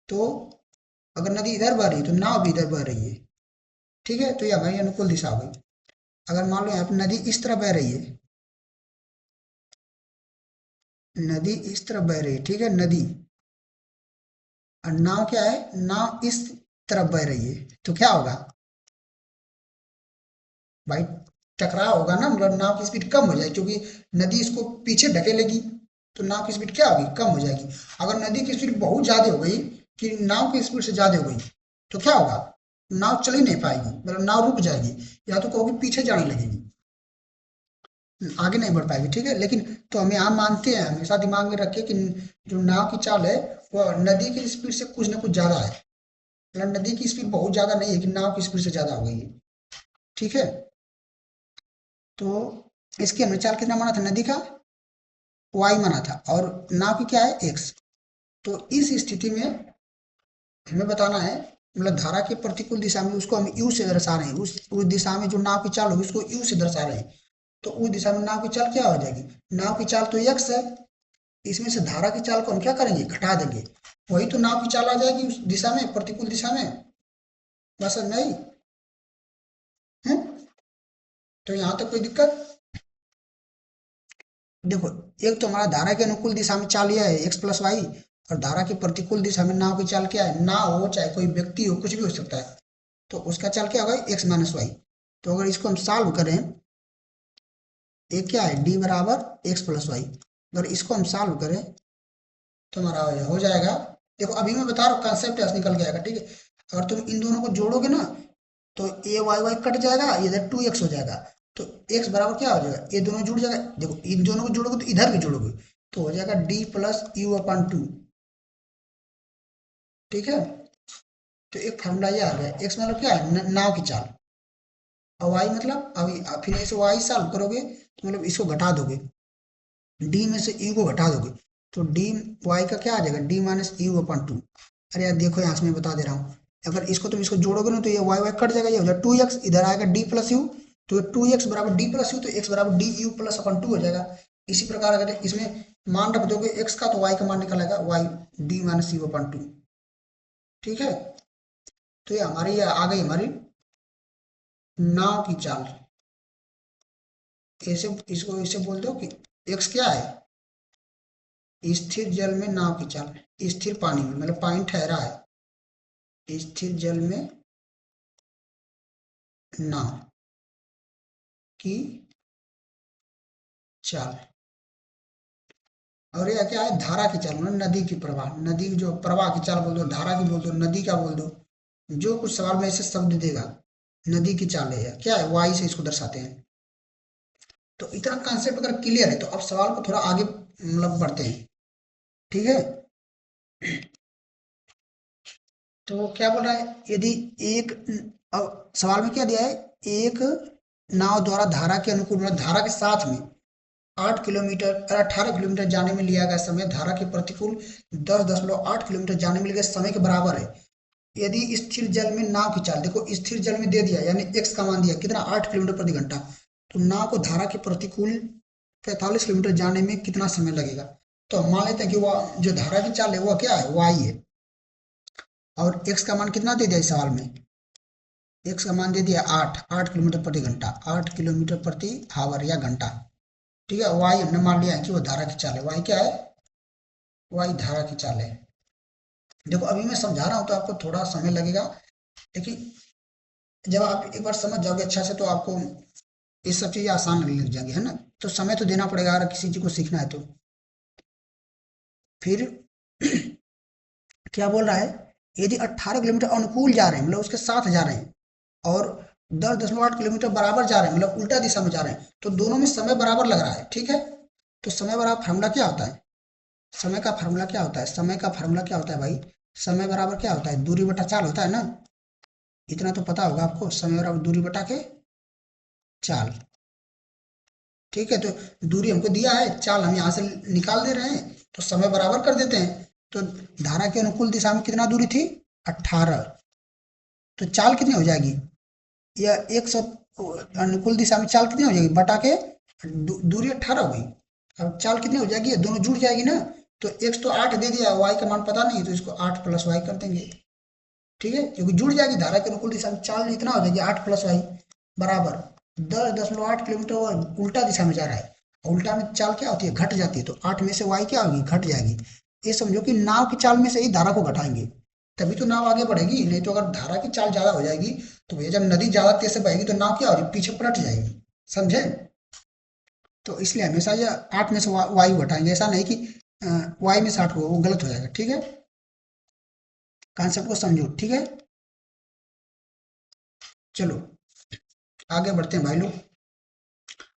A: तो अगर नदी इधर बह रही है तो नाव भी इधर बह रही है। ठीक है, तो ये हमारी अनुकूल दिशा हो गई। अगर मान लो यहाँ पे नदी इस तरह बह रही है, नदी इस तरफ बह रही है, ठीक है, नदी। और नाव क्या है? नाव इस तरफ बह रही है, तो क्या होगा भाई? टकराव होगा ना, मतलब नाव की स्पीड कम हो जाएगी, क्योंकि नदी इसको पीछे ढकेलेगी, तो नाव की स्पीड क्या होगी? कम हो जाएगी। अगर नदी की स्पीड बहुत ज्यादा हो गई, कि नाव की स्पीड से ज्यादा हो गई, तो क्या होगा? नाव चल ही नहीं पाएगी, मतलब नाव रुक जाएगी, या तो कहोगे पीछे जाने लगेगी, आगे नहीं बढ़ पाएगी। ठीक है, लेकिन तो हम यहाँ मानते हैं, हमेशा दिमाग में रखिए कि जो नाव की चाल है वो नदी की स्पीड से कुछ ना कुछ ज्यादा है, मतलब नदी की स्पीड बहुत ज्यादा नहीं है कि नाव की स्पीड से ज्यादा हो गई है। ठीक है। तो इसकी हमने चाल कितना माना था नदी का? वाई माना था, और नाव की क्या है? एक्स। तो इस स्थिति में हमें बताना है, मतलब धारा के प्रतिकूल दिशा में उसको हम यू से दर्शा रहे हैं, उस दिशा में जो नाव की चाल होगी उसको यू से दर्शा रहे हैं। तो उस दिशा में नाव की चाल क्या हो जाएगी? नाव की चाल तो एक्स है, इसमें से धारा की चाल को हम क्या करेंगे? घटा देंगे, वही तो नाव की चाल आ जाएगी उस दिशा में, प्रतिकूल दिशा में। बस नहीं है? तो यहाँ तक कोई दिक्कत? देखो, एक तो हमारा धारा के अनुकूल दिशा में चाल यह है एक्स प्लस वाई, और धारा की प्रतिकूल दिशा में नाव की चाल क्या है? ना हो, चाहे कोई व्यक्ति हो, कुछ भी हो सकता है, तो उसका चाल क्या होगा? X minus y. तो अगर इसको हम सॉल्व करें, एक क्या है? डी बराबर एक्स प्लस वाई। अगर इसको हम सॉल्व करें तो हमारा हो जाएगा। देखो अभी मैं बता रहा हूँ, कंसेप्ट ऐसे निकल के आएगा, ठीक है। अगर तुम इन दोनों को जोड़ोगे ना, तो ए वाई वाई कट जाएगा, इधर टू एक्स हो जाएगा। तो एक्स बराबर क्या हो जाएगा? ये दोनों जुड़ जाएगा, देखो इन दोनों को जोड़ोगे तो इधर भी जोड़ोगे, तो हो जाएगा d plus u upon two. ठीक है। तो एक फॉर्मूला ये आ गया। एक्स मतलब क्या है? नाव की चाल। और वाई मतलब, अभी फिर इसे वाई सॉल्व करोगे तो मतलब इसको घटा दोगे, डी में से यू को घटा दोगे, तो डी वाई का क्या आ जाएगा? D minus u upon two. अरे यार देखो, यहाँ से मैं बता दे रहा हूँ, अगर इसको तुम इसको जोड़ोगे ना, तो ये वाई वाई कट जाएगा, ये हो जाएगा टू एक्स, इधर आएगा डी प्लस यू, तो टू एक्स बराबर डी प्लस यू, तो एक्स बराबर d u plus upon two हो जाएगा। इसी प्रकार अगर इसमें मान रख दोगे एक्स का, तो वाई का मान निकलेगा y d minus u upon two. ठीक है। तो ये हमारी आ गई हमारी नाव की चाल। ऐसे इसको ऐसे बोल दो कि एक्स क्या है? स्थिर जल में नाव की चाल, स्थिर पानी में, मतलब पानी ठहरा है, स्थिर जल में नाव की चाल। और यह क्या है? धारा की चाल, मतलब नदी की प्रवाह, नदी की जो प्रवाह की चाल बोल दो, धारा की बोल दो, नदी का बोल दो, जो कुछ सवाल में ऐसे शब्द देगा, नदी की चाल है, क्या है? वाई से इसको दर्शाते हैं। तो इतना कॉन्सेप्ट अगर क्लियर है, तो अब सवाल को थोड़ा आगे मतलब बढ़ते हैं। ठीक है। तो क्या बोल रहा है? यदि एक, अब सवाल में क्या दिया है? एक नाव द्वारा धारा के अनुकूल, मतलब धारा के साथ में 8 किलोमीटर 18 किलोमीटर जाने में लिया गया समय धारा के प्रतिकूल 10.8 किलोमीटर जाने में लिया गया समय के बराबर है, यदि स्थिर जल में नाव की चाल, देखो स्थिर जल में दे दिया, यानी एक्स का मान दिया कितना? 8 किलोमीटर प्रति घंटा। तो नाव को धारा के प्रतिकूल 45 किलोमीटर जाने में कितना समय लगेगा? तो हम मान लेते हैं कि वह जो धारा की चाल है वह क्या है, वाई है। और एक्स का मान कितना दे दिया इस सवाल में, एक्स का मान दे दिया 8 किलोमीटर प्रति घंटा, 8 किलोमीटर प्रति हावर या घंटा। ठीक है, वाई हमने मान लिया है कि वो धारा की चाल है, वाई क्या है, वाई धारा की चाल है। देखो अभी मैं समझा रहा हूँ तो आपको थोड़ा समय लगेगा, लेकिन जब आप एक बार समझ जाओगे अच्छा से तो आपको ये सब चीजें आसान लगने लग जाएंगी, है ना। तो समय तो देना पड़ेगा अगर किसी चीज को सीखना है तो। फिर क्या बोल रहा है, यदि 18 किलोमीटर अनुकूल जा रहे हैं मतलब उसके साथ जा रहे हैं और 10.8 किलोमीटर बराबर जा रहे हैं मतलब उल्टा दिशा में जा रहे हैं, तो दोनों में समय बराबर लग रहा है। ठीक है, तो समय बराबर फार्मूला क्या होता है, समय का फार्मूला क्या होता है, समय का फार्मूला क्या होता है भाई, समय बराबर क्या होता है, दूरी बटा चाल होता है ना। इतना तो पता होगा आपको, समय बराबर दूरी बटा के चाल। ठीक है, तो दूरी हमको दिया है, चाल हम यहाँ से निकाल दे रहे हैं, तो समय बराबर कर देते हैं। तो धारा के अनुकूल दिशा में कितना दूरी थी, 18, तो चाल कितनी हो जाएगी, या 100 अनुकूल दिशा में चाल कितनी हो जाएगी, बटा के दूरी 18 हो गई। अब चाल कितनी हो जाएगी, दोनों जुड़ जाएगी ना। तो एक्स तो 8 दे दिया, वाई का मान पता नहीं तो इसको 8 प्लस वाई कर देंगे। ठीक है, क्योंकि जुड़ जाएगी धारा के अनुकूल दिशा में, चाल इतना हो जाएगी 8 प्लस वाई बराबर 10.8 किलोमीटर, वो उल्टा दिशा में जा रहा है। उल्टा में चाल क्या होती है, घट जाती है, तो 8 में से वाई क्या होगी, घट जाएगी। ये समझो कि नाव की चाल में से ही धारा को घटाएंगे, तभी तो नाव आगे बढ़ेगी, नहीं तो अगर धारा की चाल ज्यादा हो जाएगी तो भैया जब नदी ज्यादा तेज से बहेगी तो नाव क्या हो जाएगी, पीछे पलट जाएगी। समझे, तो इसलिए हमेशा ये 8 में से वायु घटाएंगे, ऐसा नहीं कि वाई में से 8 को, वो गलत हो जाएगा। ठीक है, कॉन्सेप्ट को समझो। ठीक है, चलो आगे बढ़ते हैं भाई लोग।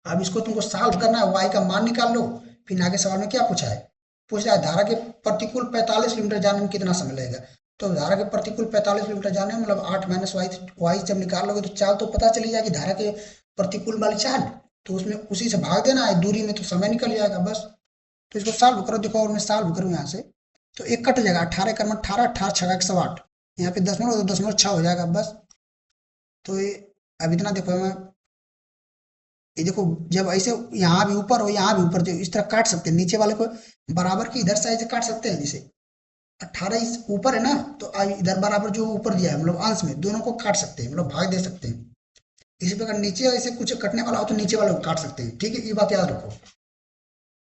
A: अब इसको तुमको सॉल्व करना है, वाई का मान निकाल लो। फिर आगे सवाल में क्या पूछा है, पूछ रहा है धारा के प्रतिकूल 45 किलोमीटर जाने में कितना समय लगेगा। तो धारा के प्रतिकूल 45 किलोमीटर जाने में मतलब 8 माइनस वाई, वाई जब निकाल लोगे तो चाल तो पता चली जाएगी धारा के प्रतिकूल वाली चाल, तो उसमें उसी से भाग देना है, दूरी में तो समय निकल जाएगा बस। तो इसको सॉल्व करो, देखो और मैं सॉल्व करूँ यहाँ से तो एक कट जाएगा, 18 कर्म 18, 18 छः 108, यहाँ पे 10.6 हो जाएगा बस। तो ये अब इतना देखो मैं, ये देखो जब ऐसे यहाँ भी ऊपर हो यहाँ भी ऊपर, जो इस तरह काट सकते हैं नीचे वाले को बराबर की इधर साइड से काट सकते हैं, जैसे 18 इस ऊपर है ना, तो इधर बराबर जो ऊपर दिया है मतलब अंश में दोनों को काट सकते हैं, मतलब भाग दे सकते हैं। इसी प्रकार नीचे ऐसे कुछ कटने वाला हो तो नीचे वाले को काट सकते हैं। ठीक है, ये बात याद रखो।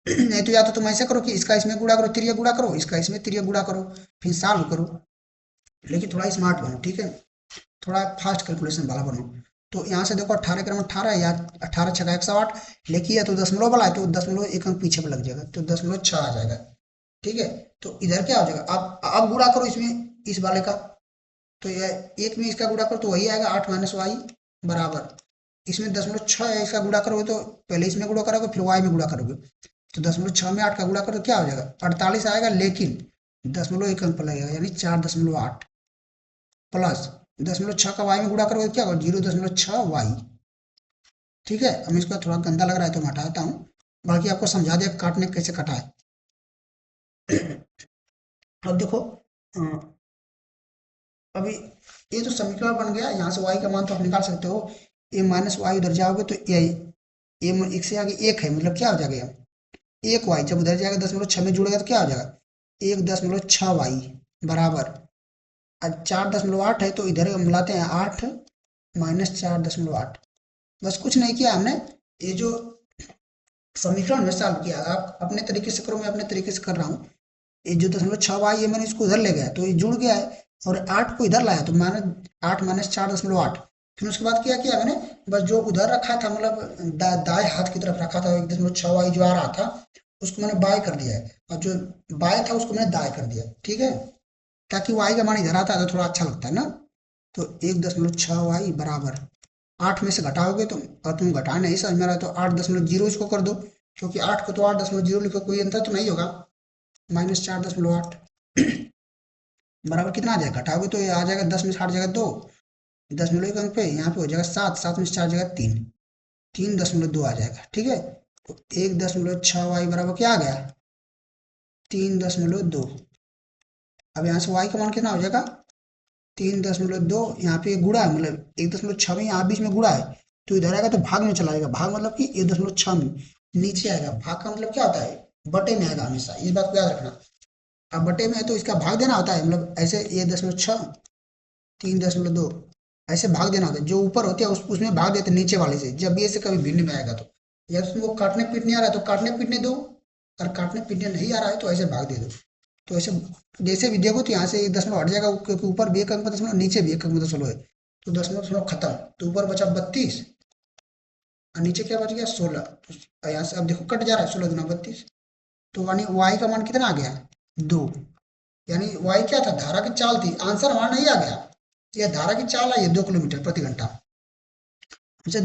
A: नहीं तो या तो तुम ऐसे करो कि इसका इसमें गुणा करो, तिरिया गुणा करो, इसका इसमें तिरिया गुणा करो, फिर सॉल्व करो। लेकिन थोड़ा स्मार्ट बनो, ठीक है, थोड़ा फास्ट कैलकुलेशन वाला बनो। तो यहाँ से देखो 18 क्रम 18 या 18 छः 108 लेकिन तो दशमलव वाला है तो दशमलव एक अंक पीछे पर लग जाएगा, तो 0.6 आ जाएगा। ठीक है, तो इधर क्या हो जाएगा, अब गुणा करो इसमें इस वाले का, तो यह एक में इसका गुणा करो तो वही आएगा 8 माइनस वाई बराबर, इसमें 0.6 है, इसका गुणा करोगे तो पहले इसमें गुणा करोगे फिर वाई में गुणा करोगे, तो 0.6 में 8 का गुणा करो तो क्या हो जाएगा 48 आएगा, लेकिन दशमलव एक अंक पर लगेगा यानी 4.8 प्लस 0.6 का वाई में गुणा करोगे क्या होगा 0.6 वाई। ठीक है, अब इसका थोड़ा गंदा लग रहा है तो मैं हटाता हूँ, बाकी आपको समझा दिया काटने कैसे कटा है। अब देखो अभी ये तो समीकरण बन गया, यहाँ से वाई का मान तो आप निकाल सकते हो, ए माइनस वाई उधर जाओगे तो ए, एक से आगे एक है मतलब क्या हो जाएगा, एक वाई जब उधर जाएगा 0.6 में जुड़ेगा तो क्या हो जाएगा 1.6 वाई बराबर, अब 4.8 है तो इधर मिलाते हैं 8 माइनस 4.8, बस कुछ नहीं किया हमने, ये जो समीकरण में सॉल्व किया, आप अपने तरीके से करो, मैं अपने तरीके से कर रहा हूँ। ये जो 0.6 वाई है मैंने इसको उधर ले गया तो ये जुड़ गया है, और 8 को इधर लाया तो माइनस 8 माइनस 4.8, फिर उसके बाद क्या किया मैंने, बस जो उधर रखा था मतलब दाएं हाथ की तरफ रखा था 1.6 वाई जो आ रहा था उसको मैंने बाय कर दिया है, और जो बाय था उसको मैंने दाएं कर दिया। ठीक है, ताकि वाई का मान इधर आता है तो थोड़ा अच्छा लगता है ना। तो 1.6 वाई बराबर 8 में से घटाओगे तो, और तुम घटाना नहीं समझ में रहा है तो 8.0 इसको कर दो, क्योंकि 8 को तो 8.0 लिखो कोई अंतर तो नहीं होगा, माइनस 4.8 बराबर कितना आ जाएगा, घटाओगे तो ये आ जाएगा 10 में से 8 जाएगा 2, 10 एक अंक पे यहाँ पे हो जाएगा 7, 7 में से 4 जाएगा 3, 3.2 आ जाएगा। ठीक है, तो 1.6 वाई बराबर क्या आ गया 3.2। अब यहाँ से वाई का मान कितना हो जाएगा 3.2, यहाँ पे गुड़ा है मतलब 1.6 में यहाँ बीच में गुड़ा है, तो इधर आएगा तो भाग में चला जाएगा, भाग मतलब कि 1.6 में नीचे आएगा, भाग का मतलब क्या होता है बटे में आएगा हमेशा, इस बात को याद रखना। अब बटे में है तो इसका भाग देना होता है, मतलब ऐसे ये 0.6, 3.2, ऐसे भाग देना होता है। जो ऊपर होती है उसमें भाग देते नीचे वाले से, जब ये से कभी भिन्न में आएगा तो। या तो तुमको काटने पीटने आ रहा है तो काटने पीटने दो, और काटने पीटने नहीं आ रहा है तो ऐसे भाग दे दो। तो ऐसे जैसे भी देखो तो यहाँ से 1 दशमलव हट जाएगा, क्योंकि ऊपर भी एक अंक दशमलव, नीचे भी एक अंक दशमलव है, तो दशमलव दशमलव खत्म। तो ऊपर बचा 32 और नीचे क्या बच गया 16। तो यहाँ से अब देखो कट जा रहा है, 16 × 32, तो यानी वाई का मान कितना आ गया 2। यानी वाई क्या था, धारा की चाल थी, आंसर वहां नहीं आ गया, यह धारा की चाल आई है 2 किलोमीटर प्रति घंटा। हमसे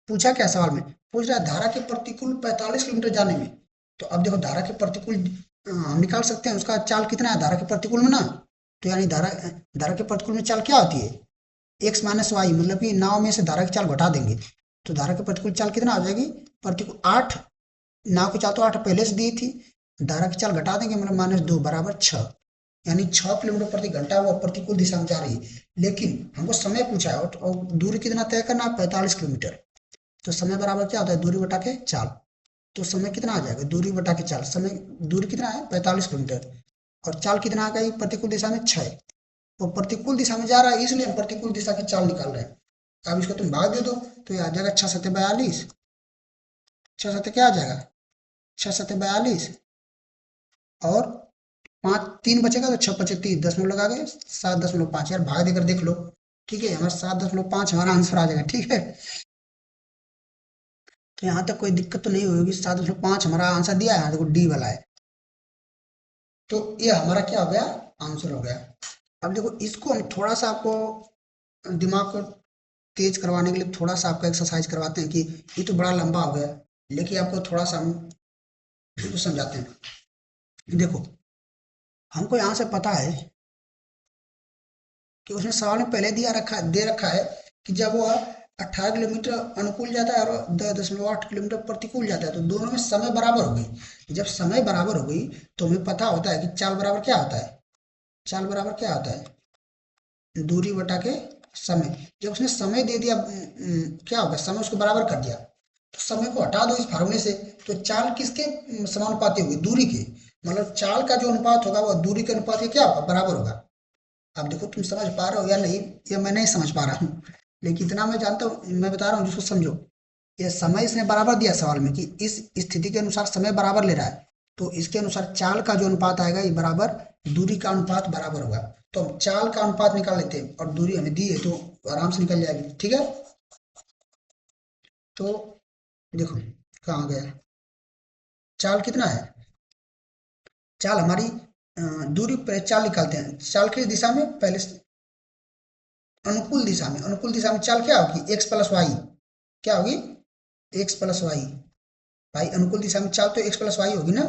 A: पूछा क्या सवाल में, पूछ रहा है धारा के प्रतिकूल 45 किलोमीटर जाने में। तो अब देखो धारा के प्रतिकूल हम निकाल सकते हैं उसका चाल कितना है धारा के प्रतिकूल में ना। तो यानी धारा के प्रतिकूल में चाल क्या होती है, एक्स माइनस वाई, मतलब कि नाव में से धारा की चाल घटा देंगे। तो धारा के प्रतिकूल चाल कितना आ जाएगी, प्रतिकूल 8, नाव की चाल तो 8 पहले से दी थी, धारा की चाल घटा देंगे, मतलब -2 बराबर 6। यानी 6 किलोमीटर प्रति घंटा वो प्रतिकूल दिशा में जा रही है। लेकिन हमको समय पूछा है और दूरी कितना तय करना है, 45 किलोमीटर। तो समय बराबर क्या होता है, दूरी बटा के चाल। तो समय कितना आ जाएगा, दूरी बटा के चाल, समय दूरी कितना है 45 किलोमीटर, और चाल कितना आ गई प्रतिकूल दिशा में 6। वो प्रतिकूल दिशा में जा रहा है, इसलिए हम प्रतिकूल दिशा की चाल निकाल रहे हैं। अब इसको तुम भाग दे दो तो ये आ जाएगा 6×7=42, 6×7 क्या आ जाएगा 6×7=42, और 3 बचेगा तो 6×5=30, दशमलव लगा गए 7.5। यार भाग देकर देख लो, ठीक है, हमारा 7.5 हमारा आंसर आ जाएगा, ठीक है। तो यहाँ तक कोई दिक्कत तो नहीं होगी, 7.5 हमारा आंसर दिया है, देखो डी वाला है। तो ये हमारा क्या हो गया, आंसर हो गया। अब देखो इसको हम थोड़ा सा आपको दिमाग को तेज करवाने के लिए थोड़ा सा आपका एक्सरसाइज करवाते हैं कि ये तो बड़ा लंबा हो गया, लेकिन आपको थोड़ा सा हम इसको समझाते हैं। देखो हमको यहाँ से पता है कि उसने सवाल में पहले दे रखा है कि जब वह 18 किलोमीटर अनुकूल जाता है और 10.8 किलोमीटर प्रतिकूल जाता है, तो दोनों में समय बराबर हो गई। जब समय बराबर हो गई तो हमें पता होता है कि चाल बराबर क्या होता है, चाल बराबर क्या होता है, दूरी बटा के समय। जब उसने समय दे दिया, क्या होगा, समय उसको बराबर कर दिया, तो समय को हटा दो इस फार्मूले से, तो चाल किसके समानुपाती होगी, दूरी के। मतलब चाल का जो अनुपात होगा वह दूरी के अनुपात के क्या होगा, बराबर होगा। अब देखो तुम समझ पा रहे हो या नहीं, ये मैं नहीं समझ पा रहा हूँ, लेकिन इतना मैं जानता हूँ, मैं बता रहा हूँ जिसको समझो। ये समय इसने बराबर दिया सवाल में कि इस स्थिति के अनुसार समय बराबर ले रहा है, तो इसके अनुसार चाल का जो अनुपात आएगा ये बराबर दूरी का अनुपात बराबर होगा। तो हम चाल का अनुपात निकाल लेते हैं, और दूरी हमें दी है तो आराम से निकल जाएगी, ठीक है। तो देखो कहाँ गया, चाल कितना है, चाल हमारी दूरी पर चाल निकालते हैं, चाल किस दिशा में, पहले अनुकूल दिशा में, अनुकूल दिशा में चाल क्या होगी, एक्स प्लस वाई, क्या होगी, एक्स प्लस वाई। भाई अनुकूल दिशा में चाल तो एक्स प्लस वाई होगी ना,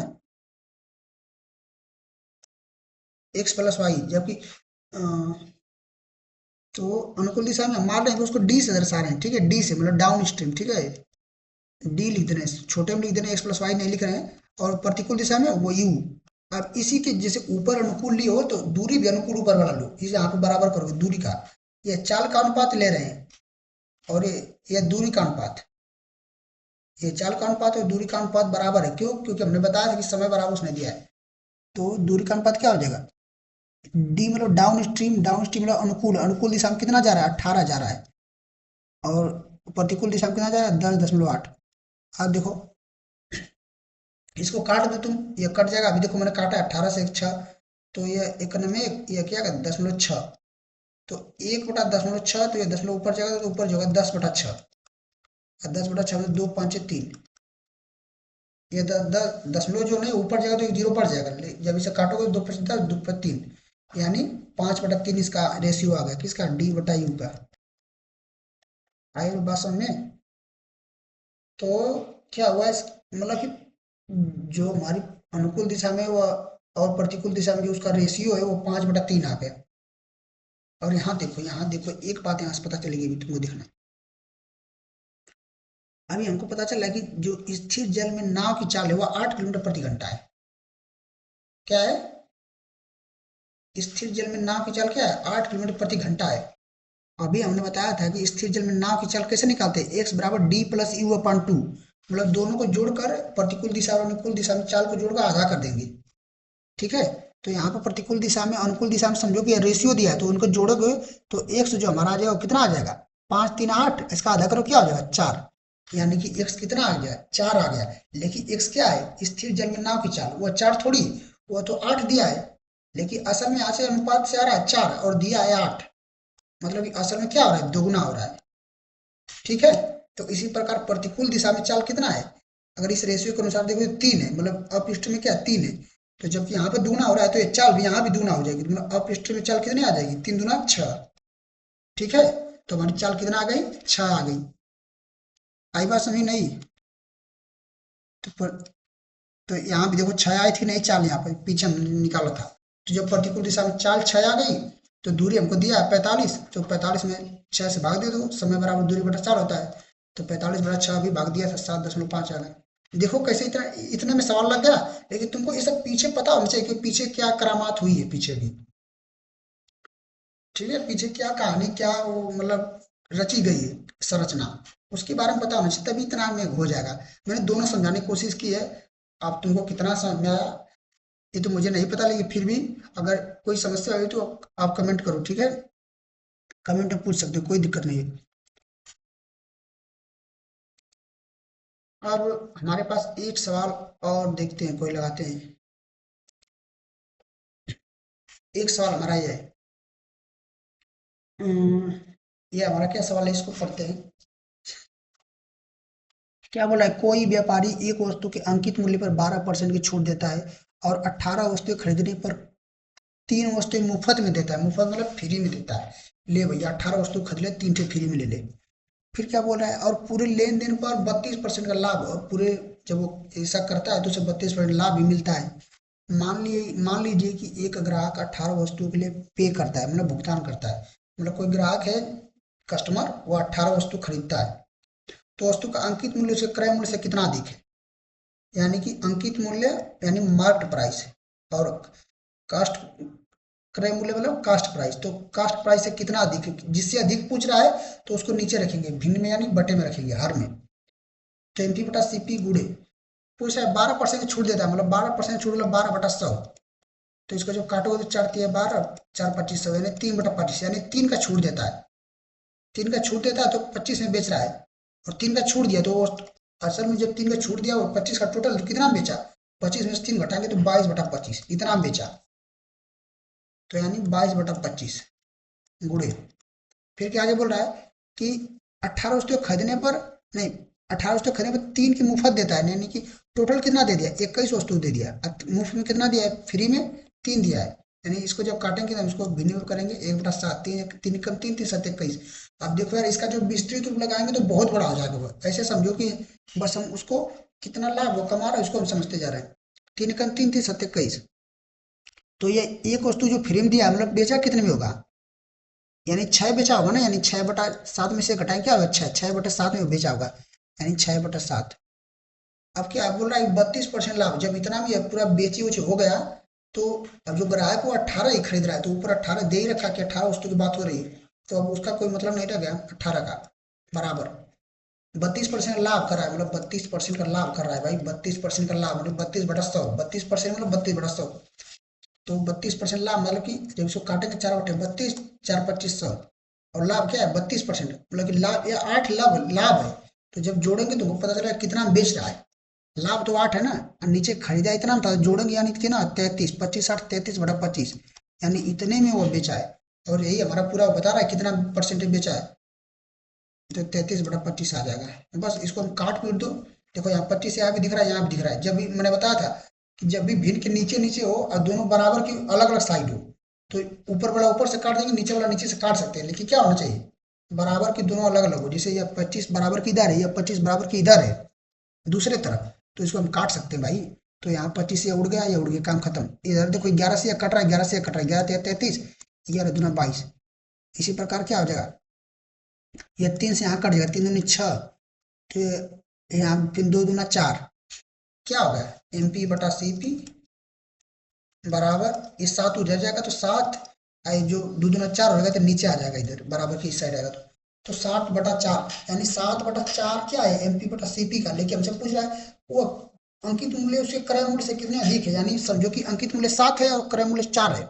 A: एक्स प्लस वाई। जबकि तो अनुकूल दिशा में हम मान रहे हैं कि उसको डी से दर्शा रहे हैं, ठीक है, डी से मतलब डाउन स्ट्रीम, ठीक है, डी लिख दे रहे हैं, छोटे में लिख दे रहे हैं, एक्स प्लस वाई नहीं लिख रहे हैं। और प्रतिकूल दिशा में वो यू। अब इसी के जैसे ऊपर अनुकूल ली हो तो दूरी भी अनुकूल ऊपर वाला लो, इसे यहाँ पे बराबर करोगे दूरी का, ये चाल का अनुपात ले रहे हैं, और ये दूरी का अनुपात, ये चाल का अनुपात और दूरी का अनुपात बराबर है, क्यों, क्योंकि हमने बताया था कि समय बराबर उसने दिया है। तो दूरी का अनुपात क्या हो जाएगा, डी मतलब डाउन स्ट्रीम, डाउन स्ट्रीम मतलब अनुकूल, अनुकूल दिशा में कितना जा रहा है 18 जा रहा है, और प्रतिकूल दिशा में कितना जा रहा है 10.8। अब देखो इसको काट दो तुम, ये कट जाएगा, अभी देखो मैंने काटा 18 से 6, तो ये एक में ये क्या 10.6, तो 1/10.6, तो ये दशमलव ऊपर जाएगा तो ऊपर जो होगा 10/6, और 10/6 में 2×5=3, ये दशमलव जो नहीं ऊपर जाएगा तो एक जीरो पड़ जाएगा, जब इसे काटोगे तो 2×10 2×3, यानी 5/3 इसका रेशियो आ गया, किसका, डी बटा यू का। आई बात समझ में। तो क्या हुआ इस, मतलब कि जो हमारी अनुकूल दिशा में वो और प्रतिकूल दिशा में जो उसका रेशियो है वो 5/3 आ गया। और यहाँ देखो एक बात यहाँ से पता चलेगी अभी तुमको देखना। अभी हमको पता चला कि जो स्थिर जल में नाव की चाल है वो 8 किलोमीटर प्रति घंटा है। क्या है, स्थिर जल में नाव की चाल क्या है, 8 किलोमीटर प्रति घंटा है। अभी हमने बताया था कि स्थिर जल में नाव की चाल कैसे निकालते हैं, एक्स बराबर डी प्लस यू अपॉन 2, मतलब दोनों को जोड़कर प्रतिकूल दिशा और अनुकूल दिशा में चाल को जोड़कर आधा कर देंगे। ठीक है, तो यहाँ पर प्रतिकूल दिशा में अनुकूल दिशा में समझो कि रेशियो दिया है, तो उनको जोड़ोगे तो एक्स जो हमारा आ जाएगा वो कितना आ जाएगा, 5 3 8, इसका आधा करो क्या हो जाएगा 4, यानी कि एक्स कितना आ गया 4 आ गया। लेकिन एक्स क्या है, स्थिर जल में नाव की चाल, वो 4 थोड़ी, वो तो 8 दिया है। लेकिन असल में यहाँ से अनुपात से आ रहा है 4 और दिया है 8, मतलब कि असल में क्या हो रहा है, दोगुना हो रहा है। ठीक है, तो इसी प्रकार प्रतिकूल दिशा में चाल कितना है, अगर इस रेशियो के अनुसार देखो 3 है, मतलब अपृष्ठ में क्या 3 है, तो जब यहाँ पे दूना हो रहा है तो ये चाल भी यहाँ भी दूना हो जाएगी, मतलब अपृष्ठ में चाल कितनी आ जाएगी, 3 दूना 6। ठीक है, तो हमारी चाल कितना आ गई, 6 आ गई। आई बात समझी नहीं, तो तो यहाँ भी देखो 6 आई थी नहीं चाल, यहाँ पर पीछे हमने निकाला था। तो जब प्रतिकूल दिशा में चाल 6 आ गई, तो दूरी हमको दिया है 45, तो 45 में 6 से भाग दे दो, समय बराबर दूरी बटा 4 होता है, तो 45 बटा 6 भी भाग दिया था, 7.5 आ गए। देखो कैसे इतना इतने में सवाल लग गया। लेकिन तुमको ये सब पीछे पता होना चाहिए कि पीछे क्या करामात हुई है पीछे भी। ठीक है, पीछे क्या कहानी, क्या वो मतलब रची गई है संरचना, उसके बारे में पता होना चाहिए, तभी इतना में हो जाएगा। मैंने दोनों समझाने की कोशिश की है, आप तुमको कितना समझ में आया ये तो मुझे नहीं पता, लेकिन फिर भी अगर कोई समस्या हुई तो आप कमेंट करो। ठीक है, कमेंट में पूछ सकते हो, कोई दिक्कत नहीं है। अब हमारे पास एक सवाल और देखते हैं, कोई लगाते हैं। एक सवाल हमारा ये है, ये हमारा क्या सवाल है, इसको पढ़ते हैं। क्या बोला है, कोई व्यापारी एक वस्तु के अंकित मूल्य पर 12% की छूट देता है और 18 वस्तुएं खरीदने पर 3 वस्तुएं मुफ्त में देता है, मुफ्त मतलब फ्री में देता है। ले भैया 18 वस्तु खरीद ले, 3 ठे फ्री में ले ले। फिर क्या बोल रहा है, और पूरे लेन देन पर 32% का लाभ, और पूरे जब वो ऐसा करता है तो उसे 32% लाभ भी मिलता है। मान लीजिए कि एक ग्राहक 18 वस्तुओं के लिए पे करता है, मतलब भुगतान करता है, मतलब कोई ग्राहक है, कस्टमर, वो 18 वस्तु खरीदता है, तो वस्तु का अंकित मूल्य उसके क्रय मूल्य से कितना अधिक है, यानी कि अंकित मूल्य यानी मार्केट प्राइस है, और कास्ट क्रय मूल्य मतलब कास्ट प्राइस, तो कास्ट प्राइस से कितना अधिक है, जिससे अधिक पूछ रहा है तो उसको नीचे रखेंगे, भिन्न में यानी बटे में रखेंगे, हर में। तो एमपी बटा सीपी गुड़े पूछ रहा है, 12% छूट देता है, मतलब 12% छूट, मतलब 12/100, तो इसको जब काटोगे तो 4 तिया 12, 4 25 100, यानी 3/25, यानी 3 का छूट देता है। 3 का छूट देता है तो 25 में बेच रहा है, और 3 का छूट दिया तो वो असल में जब 3 का छूट दिया वो 25 का टोटल कितना बेचा, 25 में से 3 घटाएंगे तो 22/25 इतना बेचा, तो यानी 22/25 गुड़े। फिर क्या आगे बोल रहा है कि 18 वस्तु खरीदने पर, नहीं, 18 वस्तु खरीदने पर 3 की मुफ्त देता है, यानी कि टोटल कितना दे दिया, 21 वस्तु दे दिया, मुफ्त में कितना दिया है, फ्री में 3 दिया है। यानी इसको जब काटेंगे तो इसको भिन्न करेंगे, 1/7, 3 कम 3 3 7 21। अब देखो यार, इसका जो विस्तृत रूप लगाएंगे तो बहुत बड़ा हो जाएगा वो, ऐसे समझो कि बस हम उसको कितना लाभ वो कमा रहा है उसको हम समझते जा रहे हैं। 3 कम 3 3 7 21, तो ये एक वस्तु जो फ्री में दिया मतलब बेचा कितने में होगा, यानी 6 बेचा होगा ना, यानी 6/7 में से घटाएं क्या होगा, 6/7 में बेचा होगा, यानी 6/7। अब क्या बोल रहा है, 32% लाभ, जब इतना भी पूरा बेची उची हो गया, तो अब जो ग्राहक वो 18 ही खरीद रहा है, तो ऊपर 18 दे ही रखा कि 18 वस्तु की बात हो रही है, तो अब उसका कोई मतलब नहीं रह गया 18 का बराबर 32% लाभ कर रहा है, मतलब 32% का लाभ कर रहा है भाई, 32% का लाभ मतलब 32/100, 32% मतलब 32/100, तो 32% लाभ मतलब कि जब इसको काटेंगे 4/32, 4 2500, और लाभ क्या है 32%, मतलब कि लाभ या 8 लाभ लाभ है, तो जब जोड़ेंगे तो पता चलेगा कितना बेच रहा है, लाभ तो 8 है ना, और नीचे खरीदा इतना था, जोड़ेंगे यानी कितना 33, 25 8 33/25, यानी इतने में वो बेचा है, और यही हमारा पूरा बता रहा है कितना परसेंटेज बेचा है, तो 33/25 आ जाएगा। बस इसको हम काट पीट दो, देखो यहाँ 25 यहाँ भी दिख रहा है, यहाँ भी दिख रहा है, जब भी मैंने बताया था कि जब भी भिन्न के नीचे नीचे हो और दोनों बराबर की अलग अलग साइड हो, तो ऊपर वाला ऊपर से काट देंगे, नीचे वाला नीचे से काट सकते हैं, लेकिन क्या होना चाहिए, बराबर की दोनों अलग अलग हो, जैसे यह 25 बराबर की इधर है, यह 25 बराबर की इधर है दूसरे तरफ, तो इसको हम काट सकते हैं भाई। तो यहाँ 25 से उड़ गया, ये उड़ गया, काम खत्म। इधर देखो 11 से कट रहा है, 11 से कट रहा है, 11 33, 11 दूना 22, इसी प्रकार क्या हो जाएगा, ये 3 से यहाँ कट जाएगा, 3 दूनी 6, तो यहाँ फिर 2 दूना 4, क्या होगा एमपी बटा सीपी बराबर, ये 7 उधर जाएगा तो 7, जो 2 दूना 4 हो जाएगा तो नीचे आ जाएगा, इधर बराबर की इस साइड आएगा, तो तो 60/4 यानी 7/4 क्या है, एमपी बटा सीपी का, लेकिन हमसे पूछ रहा है वो अंकित मूल्य उसके क्रय मूल्य से कितने अधिक है, यानी समझो कि अंकित मूल्य 7 है और क्रय मूल्य 4 है,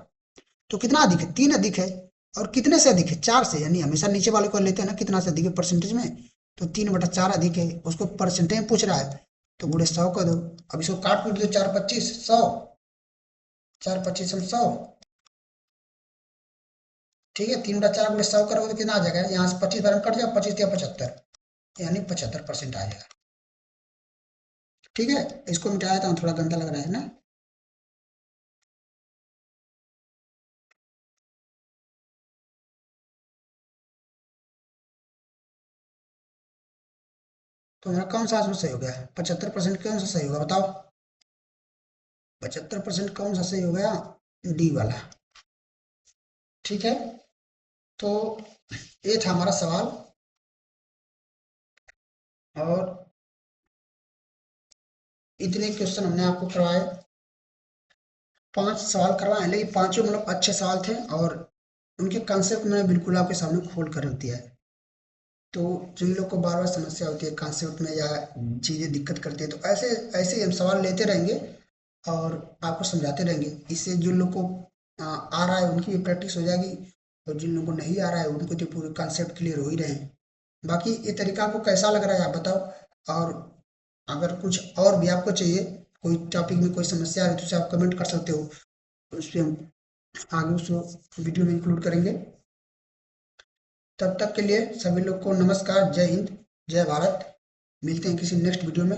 A: तो कितना अधिक है, 3 अधिक है। और कितने से अधिक है, 4 से, यानी हमेशा नीचे वाले को लेते हैं ना, कितना से अधिक है परसेंटेज में, तो 3/4 अधिक है, उसको परसेंटेज में पूछ रहा है, तो गुणे 100 कर दो। अब इसको काट पीट दो, 4×25 100, 4×25 हम 100, ठीक है। 3/4 गुणे 100 करोगे तो कितना आ जाएगा, यहाँ से 25 बार कट जाएगा, 25 या 75, यानी 75% आ जाएगा। ठीक है, इसको मिटाया था, थोड़ा गंदा लग रहा है ना। तो मेरा कौन सा आंसर सही हो गया, 75% कौन सा सही होगा बताओ, 75% कौन सा सही हो गया, डी वाला। ठीक है, तो ये था हमारा सवाल, और इतने क्वेश्चन हमने आपको करवाए, 5 सवाल करवाए, लेकिन पांचों मतलब अच्छे सवाल थे, और उनके कंसेप्ट मैंने बिल्कुल आपके सामने खोल कर रख दिया है। तो जिन लोग को बार बार समस्या होती है कंसेप्ट में, या चीज़ें दिक्कत करती है, तो ऐसे ऐसे ही हम सवाल लेते रहेंगे और आपको समझाते रहेंगे। इससे जिन लोग को आ रहा है उनकी भी प्रैक्टिस हो जाएगी, और जिन लोगों को नहीं आ रहा है उनको तो पूरे कॉन्सेप्ट क्लियर हो ही रहे हैं। बाकी ये तरीका आपको कैसा लग रहा है आप बताओ, और अगर कुछ और भी आपको चाहिए, कोई टॉपिक में कोई समस्या है तो उसे आप कमेंट कर सकते हो, उस पर हम आगे उसको वीडियो में इंक्लूड करेंगे। तब तक के लिए सभी लोग को नमस्कार, जय हिंद, जय भारत। मिलते हैं किसी नेक्स्ट वीडियो में।